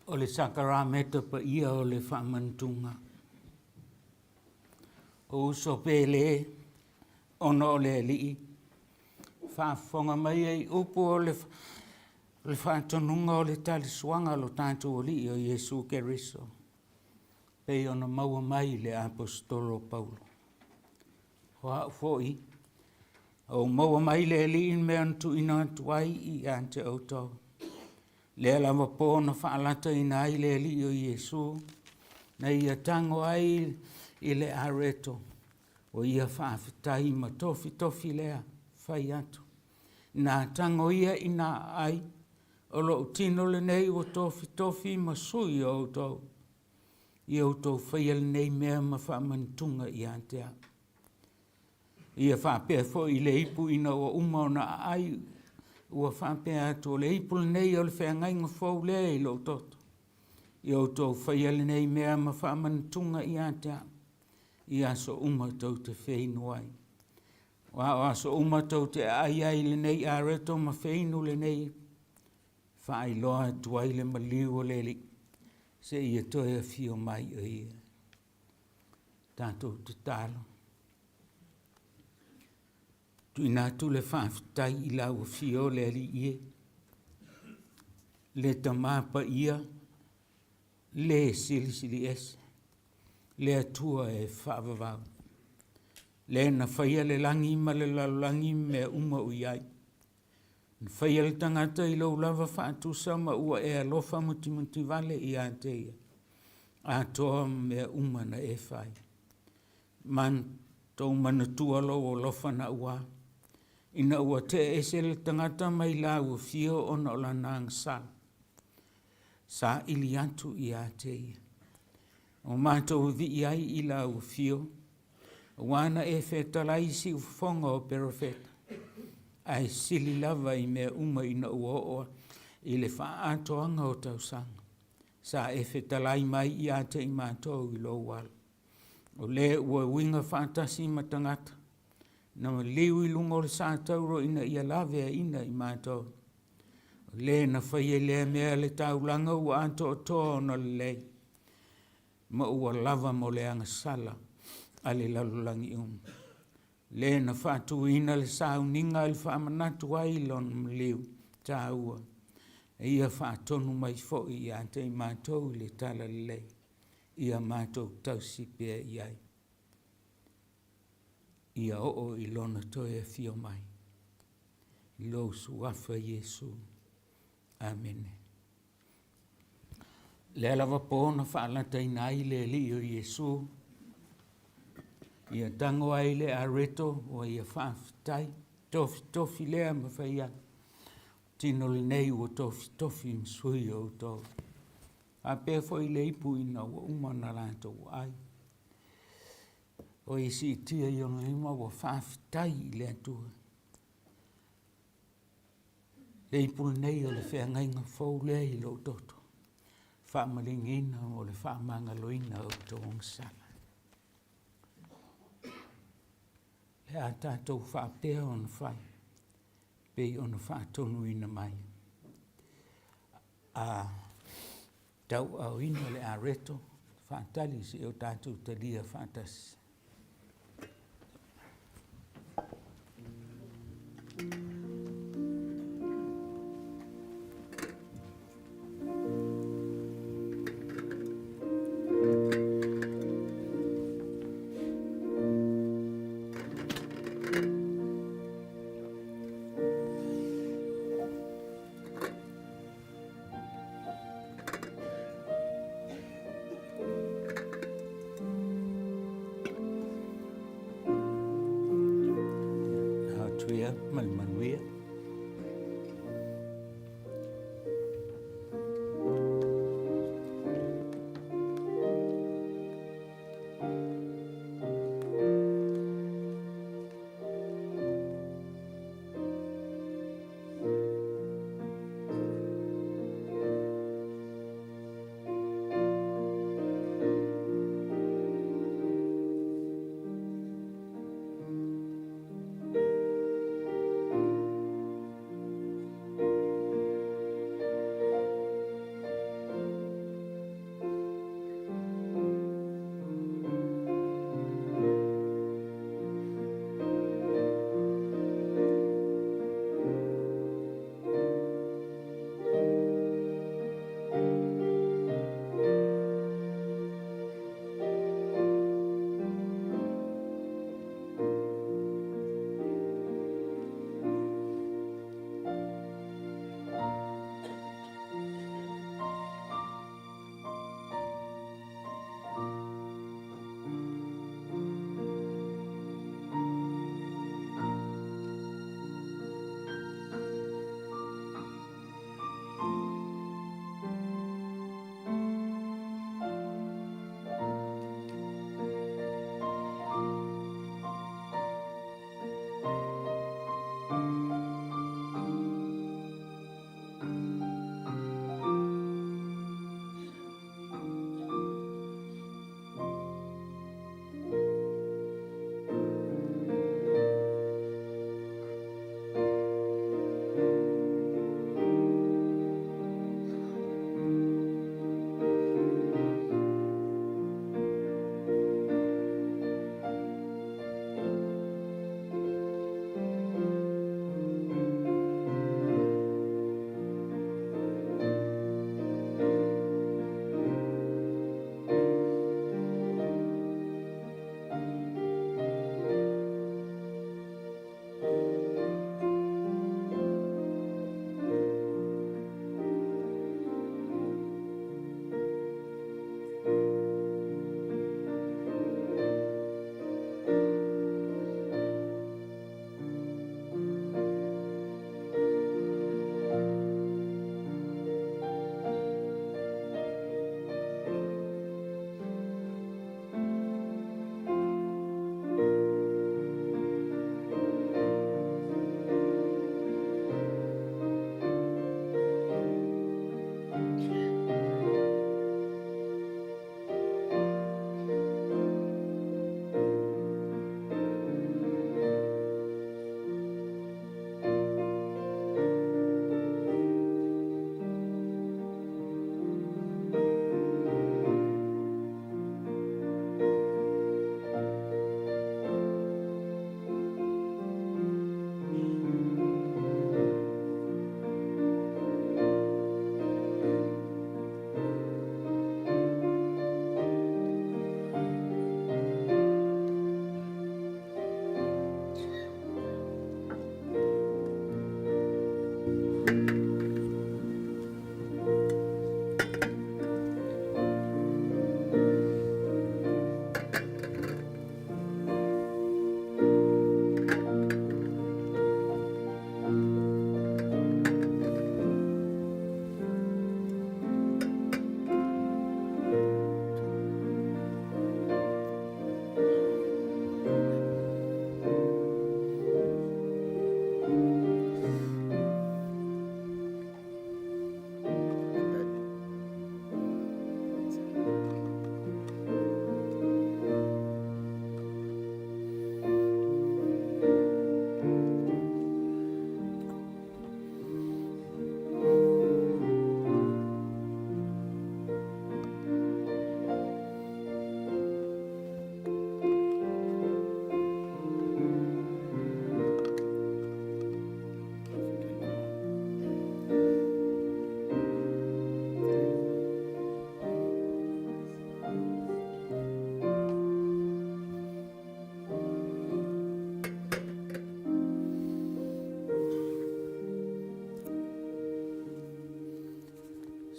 o le sakarameta pa ia o le whaamantunga. O uso pele ono o le alii. Whaafonga mai ei upu o le whaatonunga o le tali suanga lo tātou o li o Jesu Keriso. Pei ona maua mai le apostolo Paulo. Hoa foi. O maua mai le li in mea tu ina tuai i ante auto. Le lava pōna whaalata ina ai le li o Jesu. Na ia tango ai i le areto. O ia whaafitai ma tofi lea whai atu. Nā tango ia ina ai. O lo tino le nei o tofi ma sui o auto. I auto whaial nei mea ma whaamantunga i antea. Ia whaapea fo i le ipu ina o umona ai. Ua whaapea atu o le ipu nei o le whaangainga fau lea i lo toto. I auto whaial nei mea ma whaamantunga i antea. I aso umatau te whainu ai. Wa aso umatau te ai le nei a reto ma whainu le nei. Whaai loa tuai le maliu o le li. Se ia toi a fio mai o ia. Tātou te tālo. Tui nātu le whaafitai i lau a fio le li ie. Le tamapa ia. Le sili ese. Le atua e whaavavau. Le na whaia le langi ma le lalangi me uma uiai. Na whaia le tangata i lau lava whaatusa ma ua e alofa muti vale i ateia. A toa me uma na e whai. Man tau mana tua lo o lofa na ua. Ina ua te ese le tangata mai lau fio ona o la nang sa. Sa ili atu i ateia. O mātou vi ai i lau fio. Wana e whetalai si ufonga o perofeta. Ai sili lava i mea uma ina ua oa i le whaatoanga o tausanga. Sa e whetalai mai i ate i mātou i lo wala. O le ua winga whaatasi matangata. Na liu i lungo le sa tauro ina ia lavea ina i mātou. O le na whaia lea mea le taulanga ua anto o toa na lei. Ma ua lava mo le anga sala a le lalulangi Le na whaatuina le sauninga le whaamanatu ai lon liu tā ua. Ia whaatonu mai fo i ante i mātou le tala lei. Ia mātou tausipea i ai. Ia o i lona toe fio mai. I lo suafa Jesu. Amen. Le lava pōna whaalata i nai le li o Jesu. Ia tango ai le areto o ia whaafitai. Tofi lea ma whaia. Tino le nei o tofi msui o tau. A pēr fo i le ipu ina o umana rātou ai. O i si tia i ona ima o whaafitai i le atua. Le ipu nei o le whaangainga fau lea i lo toto. Whaamalingina o le whaamangaloina o tōng sala. Le a tātou whaapea o na whai. Pei o na whaatonu ina mai. A tau au ina le a reto. Whaatali si o tātou talia whaatasi. Manuia.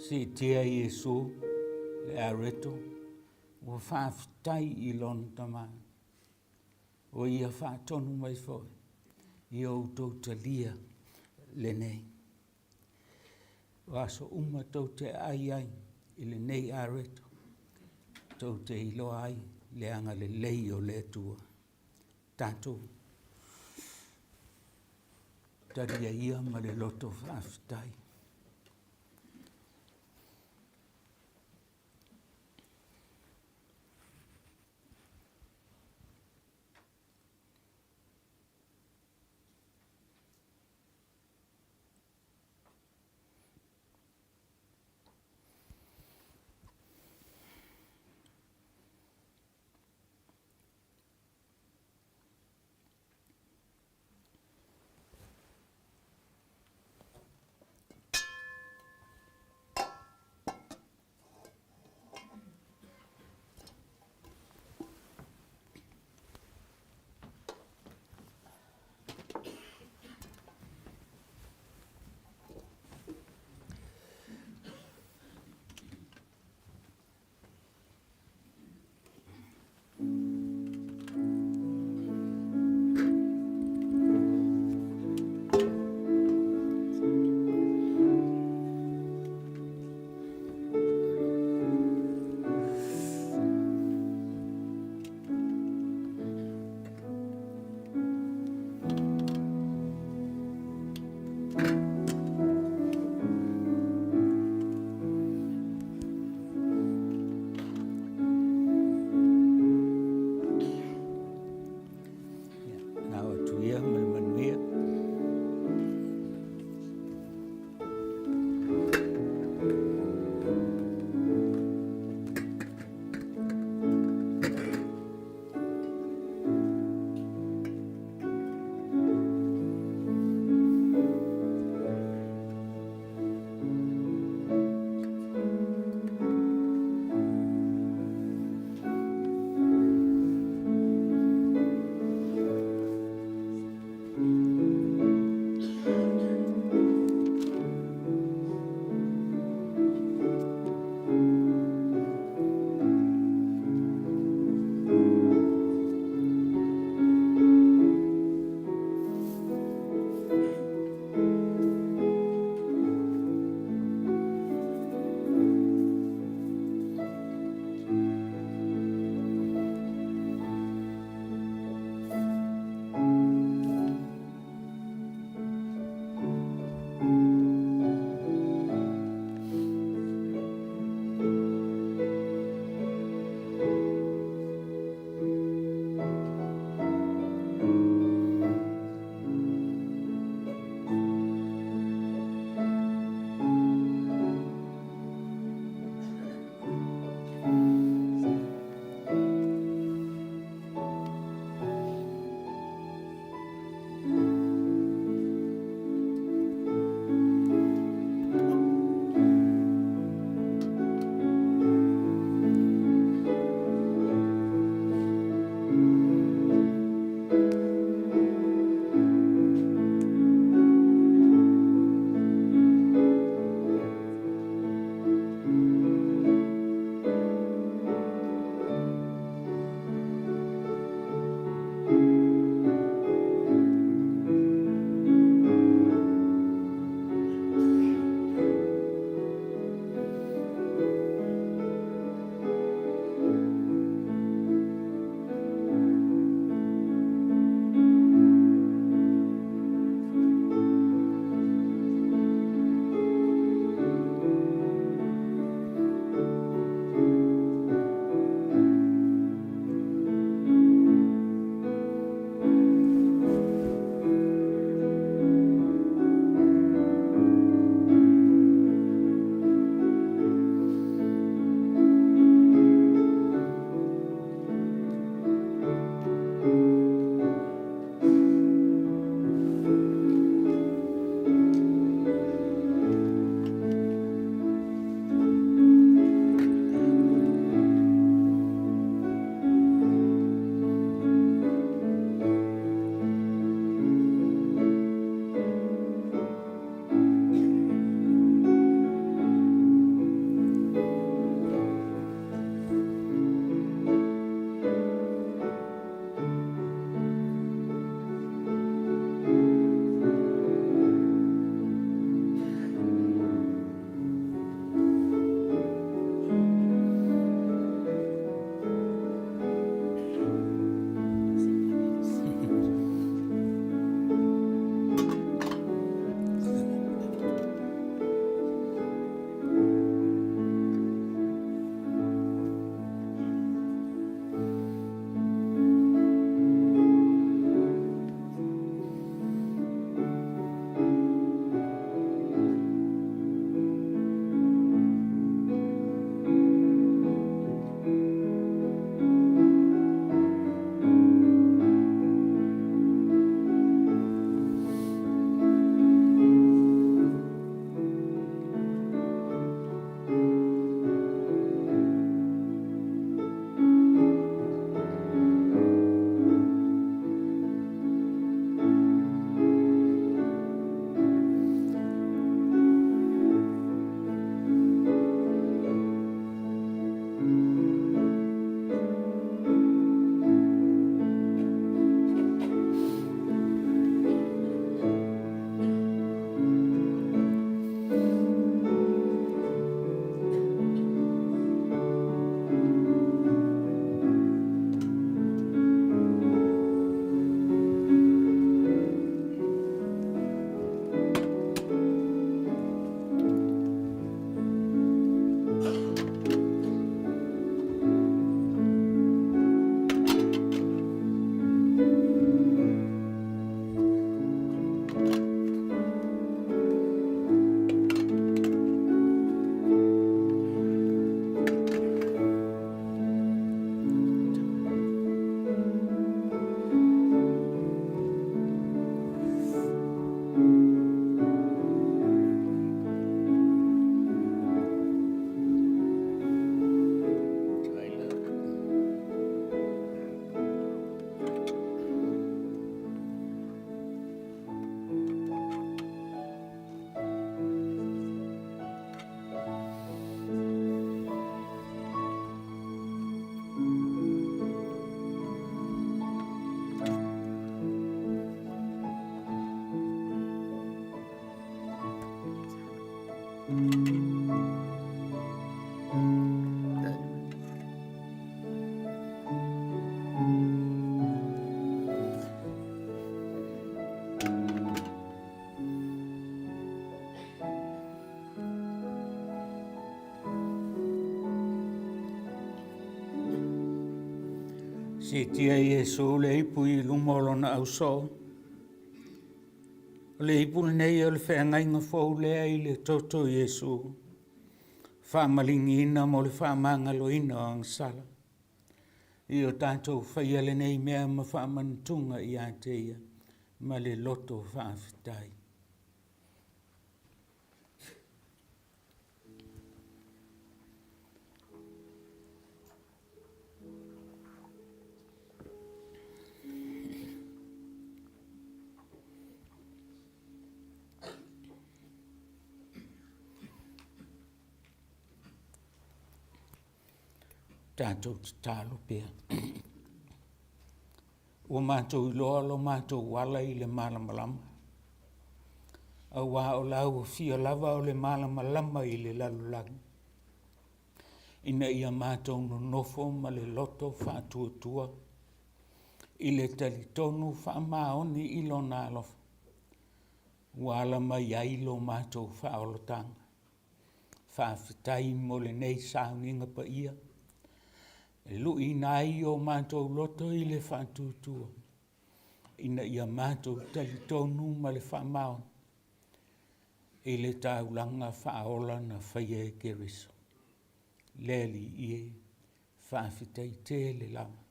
si tia Yesu le areto ua whaafitai I lon tamā. O ia whaatonu mai foi I au tau talia le nei. Waso uma tau te ai I le nei areto. Tau te ilo ai le anga le lei o le tua. Tātou. Taria ia ma le loto whaafitai. Si tia Iesu le ipu I lumolo na au so. Le ipu nei o le whengainga fau lea I le toto Iesu. Whamalingi ina mo le whamangalo ina o ang sala. I o tātou whaia le nei mea ma whamantunga I ateia. Ma le loto whaafitai. Tātou te tālo pia. Ua mātou I loa lo mātou wala I le malamalama. A wā o lau o fia lava o le malamalama I le lalulangi. Ina ia mātou no nofo ma le loto whātuatua. I le talitonu whaamaoni I lo nā lofa. Wala mai ailo mātou whaolotanga. Whaafitai mo le nei sāunginga pa ia. E lui nai o mātou loto I le whātutua. Ina ia mātou talitonu ma le whaamao. I le taulanga whaola na whaia e keriso. Leli ie whaafitai te le lama.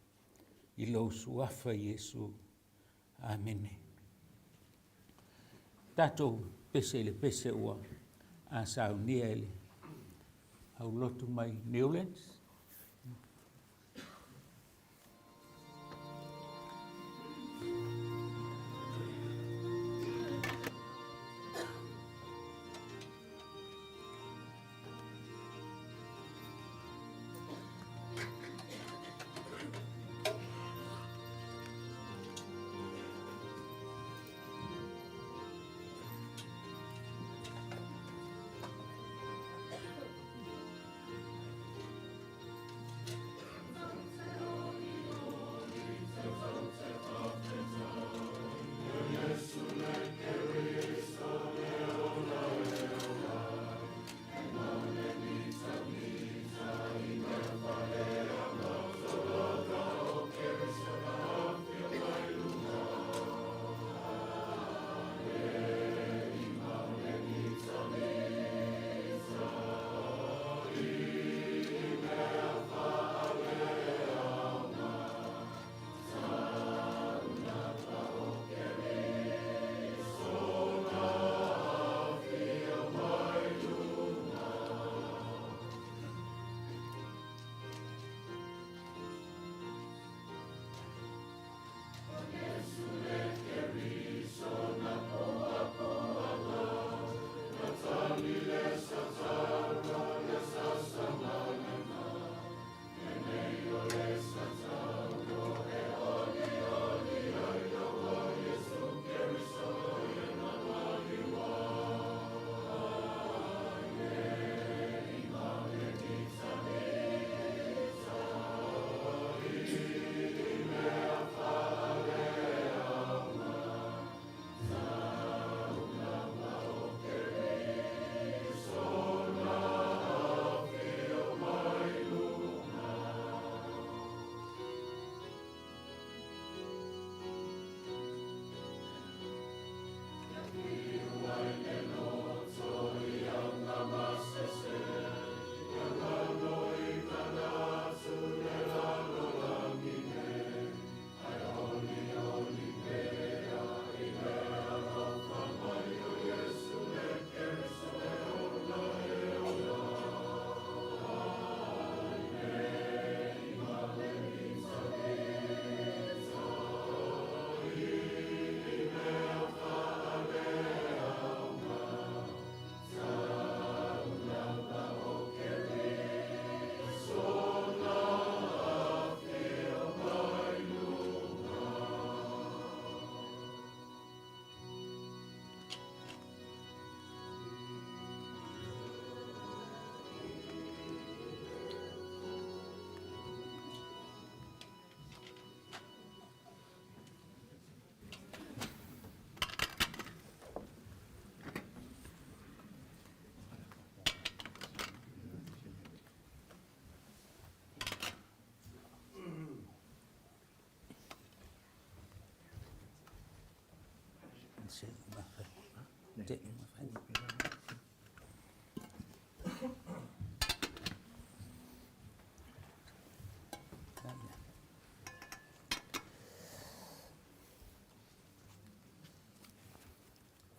I lo suafa Iesu. Amene. Tātou pese le pese ua. A saunia ele. Au lotu mai Newlands.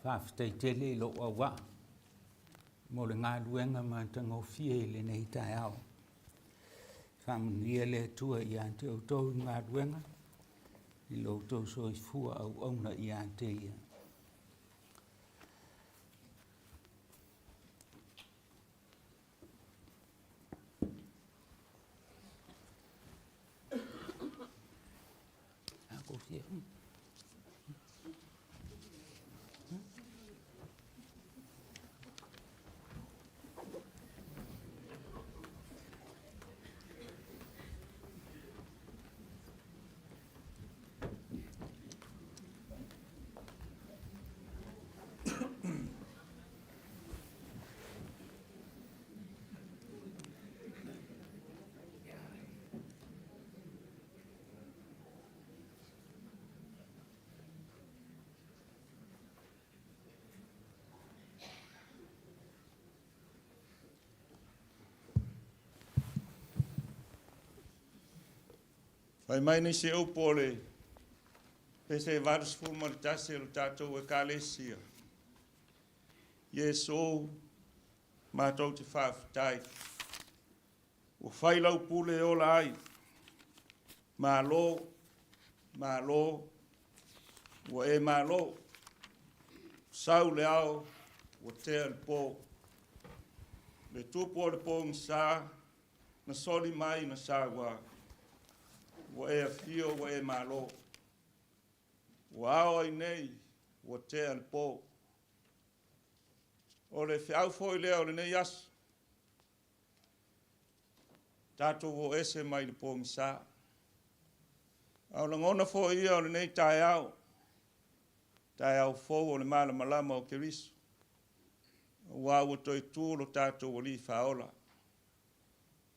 Whawhitaitele lo awa. Mo le ngā luenga ma tangofia I le nei tai au. Whamunia le tua I ante au tau ngā luenga. I lo tau so I fua au auna I ante ia. Ako fia. Vai mai ni se upo le pese varus fu martase lo tatou e kalesia. Yesu matou te whawhitai. O whailau pule o la ai. Malo, o e malo. Sau le au, o te al po. Le tupo le po ngsa, na soli mai na sawa. O e afio, o e malo. O ao ai nei, o te al po. O le whiau foi leo le nei as. Tato o ese mai le po ngsa. Au la ngona fo ia o le nei tai au. Tai au fo o le mala malama o kerisu. Wa o toi tūlo tato o li faola.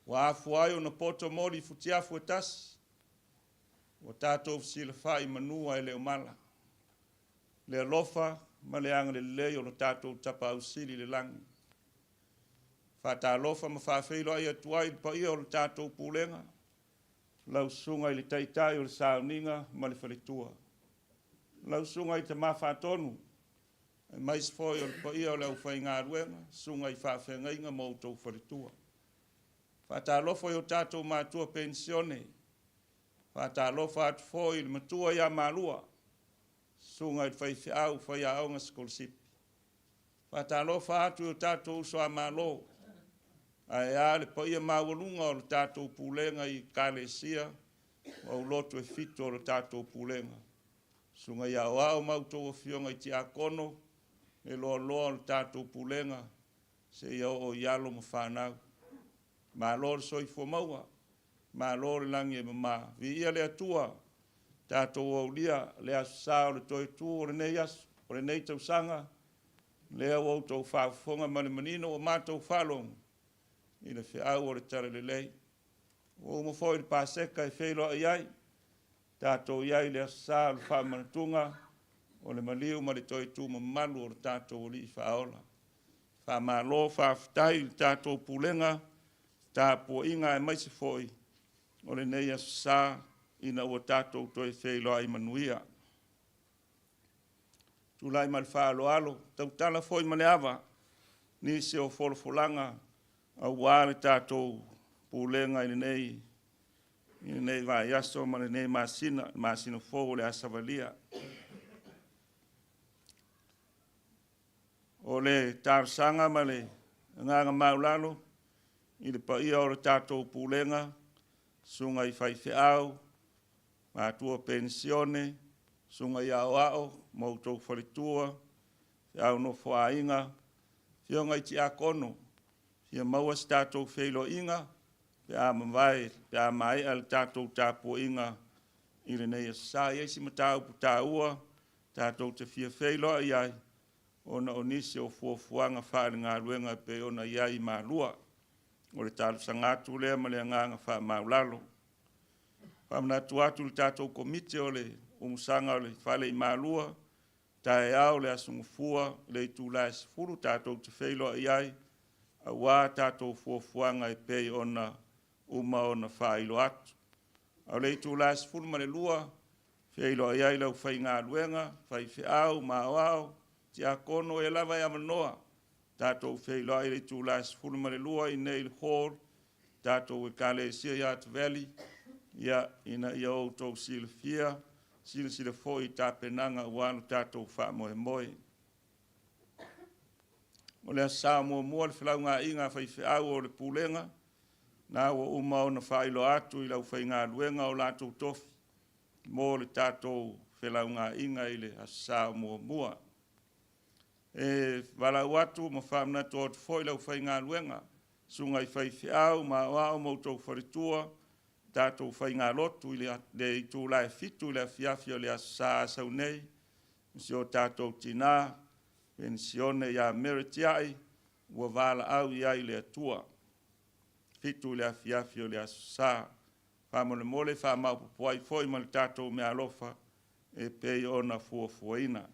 Wa afu ai o na poto mori futiafu e tasi. O tato sila fai manua e leo mala. Le alofa ma le anga le leo o tato tapa au sili le langi. Fata alofa ma whawhilo ai atuai pa ia o le tato pulenga. Lau sunga I le taitai o le sauninga ma le whalitua. Lau sunga I te mawhatonu. E mais foi o le pa ia o le au whai ngā ruenga. Sunga I whawhenga inga mo tau whalitua. Fata alofa I o tato mātua pensione. Fata alofa atu foi le matua ia malua. Sunga I whai whiau whai au ngā scholarship. Fata alofa atu o tato uso a malo. Ai a le pa ia mawalunga o le tato pulenga I kalesia. O loto e fito o le tato pulenga. Sunga ia o au mauto o fionga I tia kono. E loa loa o le tato pulenga. Se ia o ialo ma whanau. Ma lor soi fo maua. Ma lor langi e mama. Vi ia le atua. Tato o lia le asa o le toi tu o le nei as. O le nei tau sanga. Lea o tau whafonga mani manino o mātou whalong. I le whiau o le tara le lei. O mo foi le paseka e whelo a iai. Tato iai le asa o le whamanatunga. O le maliu ma le toi tu mamalu o le tato o li whaola. Whamalo whaftai le tato pulenga. Ta po inga e maise foi. O le nei asa ina o tato toi whelo a manuia. Tulai mal whaalo alo. Tau tala foi mane awa. Ni se o folfolanga. A wale tato pulenga i nei. I nei vai yaso ma nei masina fo le asavalia. O le tarsanga ma le nganga maulalo. I le paia o le tato pulenga. Sunga I fai whiau. Mātua pensione. Sunga I au au. Mautou whalitua. Whiau no whainga. Whionga I ti akono. Ia maua si tātou wheilo inga, pe a mawai, pe a mai al tātou tāpua inga, I le nei a sa, iesi matau pu tāua, tātou te whia wheilo a iai, ona o nisi o fuafuanga whaare ngā ruenga pe ona iai mā lua, o le tālu sangatu lea ma lea nganga wha maulalo. Whamana atu le tātou komite o le umusanga o le whale I mā lua, tae au le asungufua le tūla sifuru tātou te whailo i ai, a wā tātou fuafuanga e pei ona uma ona whailo atu. Au le tūla sifuru ma le lua, whailo i ai lau whai ngā luenga, whai whiau, māwao, ti a kono e lava i amanoa. Tātou whailo ai le tūla sifuru ma le lua i Neil Hall, tātou e kale sia i Art Valley, ia ina ia o tau silfia, sila foi tāpenanga wānu tātou wha moe moe. Mo lea sā mua mua le whilau ngā inga whai whiau o le pūlenga, nā ua uma o na whailo atu i lau whai ngā luenga o lātou tofi, mō le tātou whilau ngā inga i le sā mua mua. E walau atu ma whamna tō te whoi lau whai ngā luenga, sunga i whai whiau, ma wao mautou wharitua, tātou whai ngā lotu i le i tū lai fitu i le fiafio le sā sau nei, misi o tātou tina, pensione ia meritiai, ua wala au i ai le atua. Fitu le fiafio le sā, whamole mole wha maupu puai foi ma le tātou mea alofa, e pei ona fuafuaina.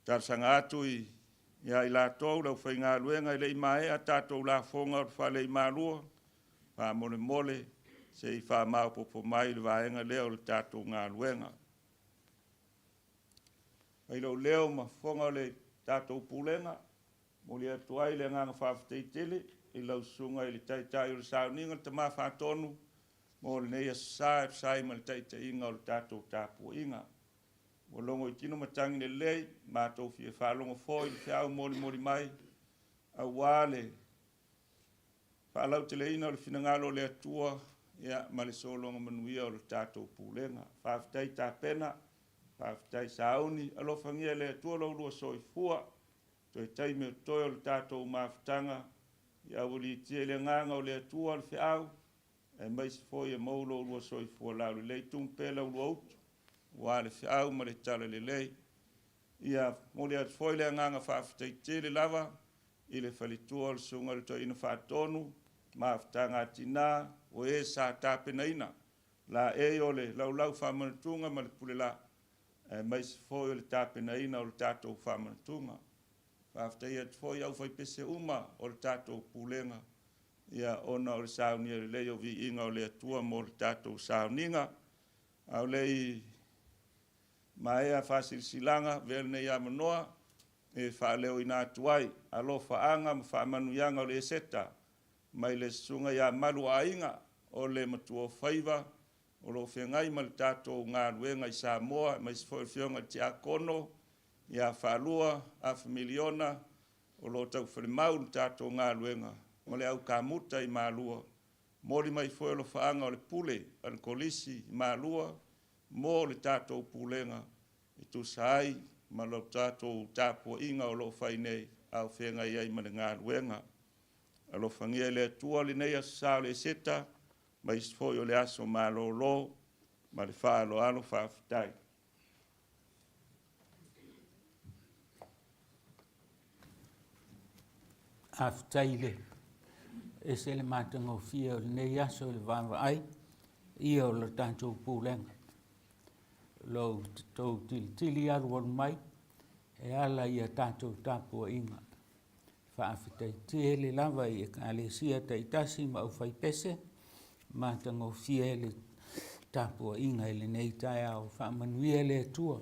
Tārsanga atu ia i la tōu lau whai ngā luenga i le i mae a tātou la fonga o wha le i mārua, wha mole mole, se i wha maupopo mai le vaenga leo le tātou ngā luenga. Ai lau leo ma fonga le tātou pūlenga, mo le atuai le nganga whawhatei tele, i lau sunga i le taitai o le sauninga le tamā whatonu, mo le nei asā e psai ma le taitai inga o le tātou tāpua inga. Mo longo i tino matangi le lei, mātou fia whalongo fōi, le whiau mori mai, a wāle, whalau te leina o le whinangalo le atua, ia ma le solonga manuia o le tātou pūlenga. Whawhitai tā pena, whawhitai sauni, alofangia le atua lau lua soi fua, toi taime o toi o le tātou mawhitanga, ia wali tia le nganga o le atua o le whiau, e maisi fōi e maulo lua soi fua lau le lei tumpela o lua utu, wa le whiau ma le tala le lei. Ia mole atu foi le nganga whawhitai tele lava, i le whalitua o le sunga le toi ina whatonu, mawhitanga tina, o e sa tāpena ina. La e o le lau whamanatunga ma le pule la, maisi foi o le tāpena ina o le tātou whamanatunga. Whawhitai atu foi au whai pese uma o le tātou pulenga, ia ona o le saunia le lei o vi inga o le atua mo le tātou sauninga, au lei ma ea whasilsilanga, vele nei a manoa, e whaleo ina atuai, alo whaanga ma whaamanuianga o le seta, mai le sunga ia malu a inga, o le matua whaiva, o lo whengai ma le tātou ngā ruenga i Samoa, mai sifoi whionga te a kono, ia whalua, a familiona, o lo tau whalimau le tātou ngā ruenga, o le au kamuta i mālua, mori mai foi lo whaanga o le pule, an kolisi i mālua, mo le tātou pūlenga, i tu sai, ma lo tātou tāpua inga o lo whainei, au whenga iai ma le ngā ruenga. A lo whangia le atua le nei asau le seta, ma isfoi o le aso ma lo, ma le whaalo alo whawhitai. Awhitaile, e se le mātanga o fia o le nei aso le wāwa ai, ia o le tātou pūlenga. Lo tau tili aru aru mai, e ala ia tātou tāpua inga. Whaafetai tele lava i e ka le sia taitasi ma au whai pese, mātanga o fia le tāpua inga i le nei tai au whaamanuia le atua.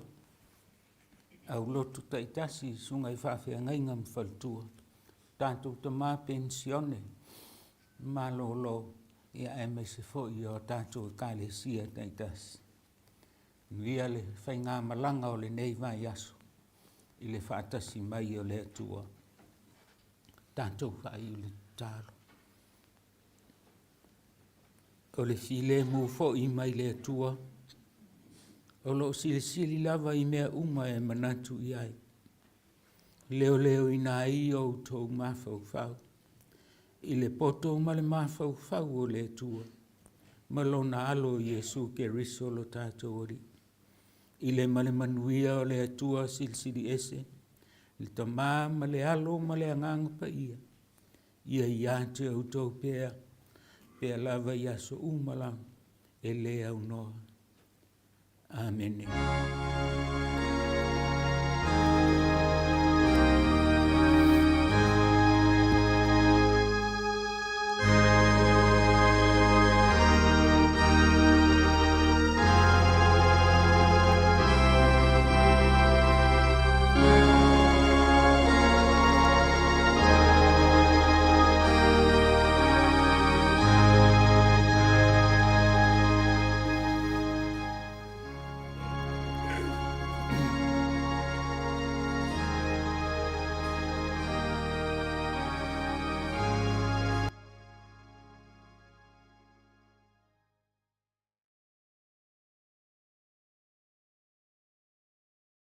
Au lotu taitasi sunga i whaafea ngainga mwhaltua. Tātou tamā pensione, mā lo ia e me se fo i o tātou ka le sia taitasi. Nuia le whainga malanga o le nei vai aso, i le whaatasi mai o le atua. Tātou whai o le tāro. O le file mu fo i mai le atua, o lo sili lava i mea uma e manatu i ai. Leo i nā i o tō mawhau whau. I le poto ma le mawhau whau o le atua. Ma lo na alo Iesu ke riso lo tātou ori. I le male manuia o le atua silsili ese. Le tamā ma le alo ma le anganga pa ia. Ia ia te au tau pēa. Pēa lava ia so umalang. E le au noa. Amen.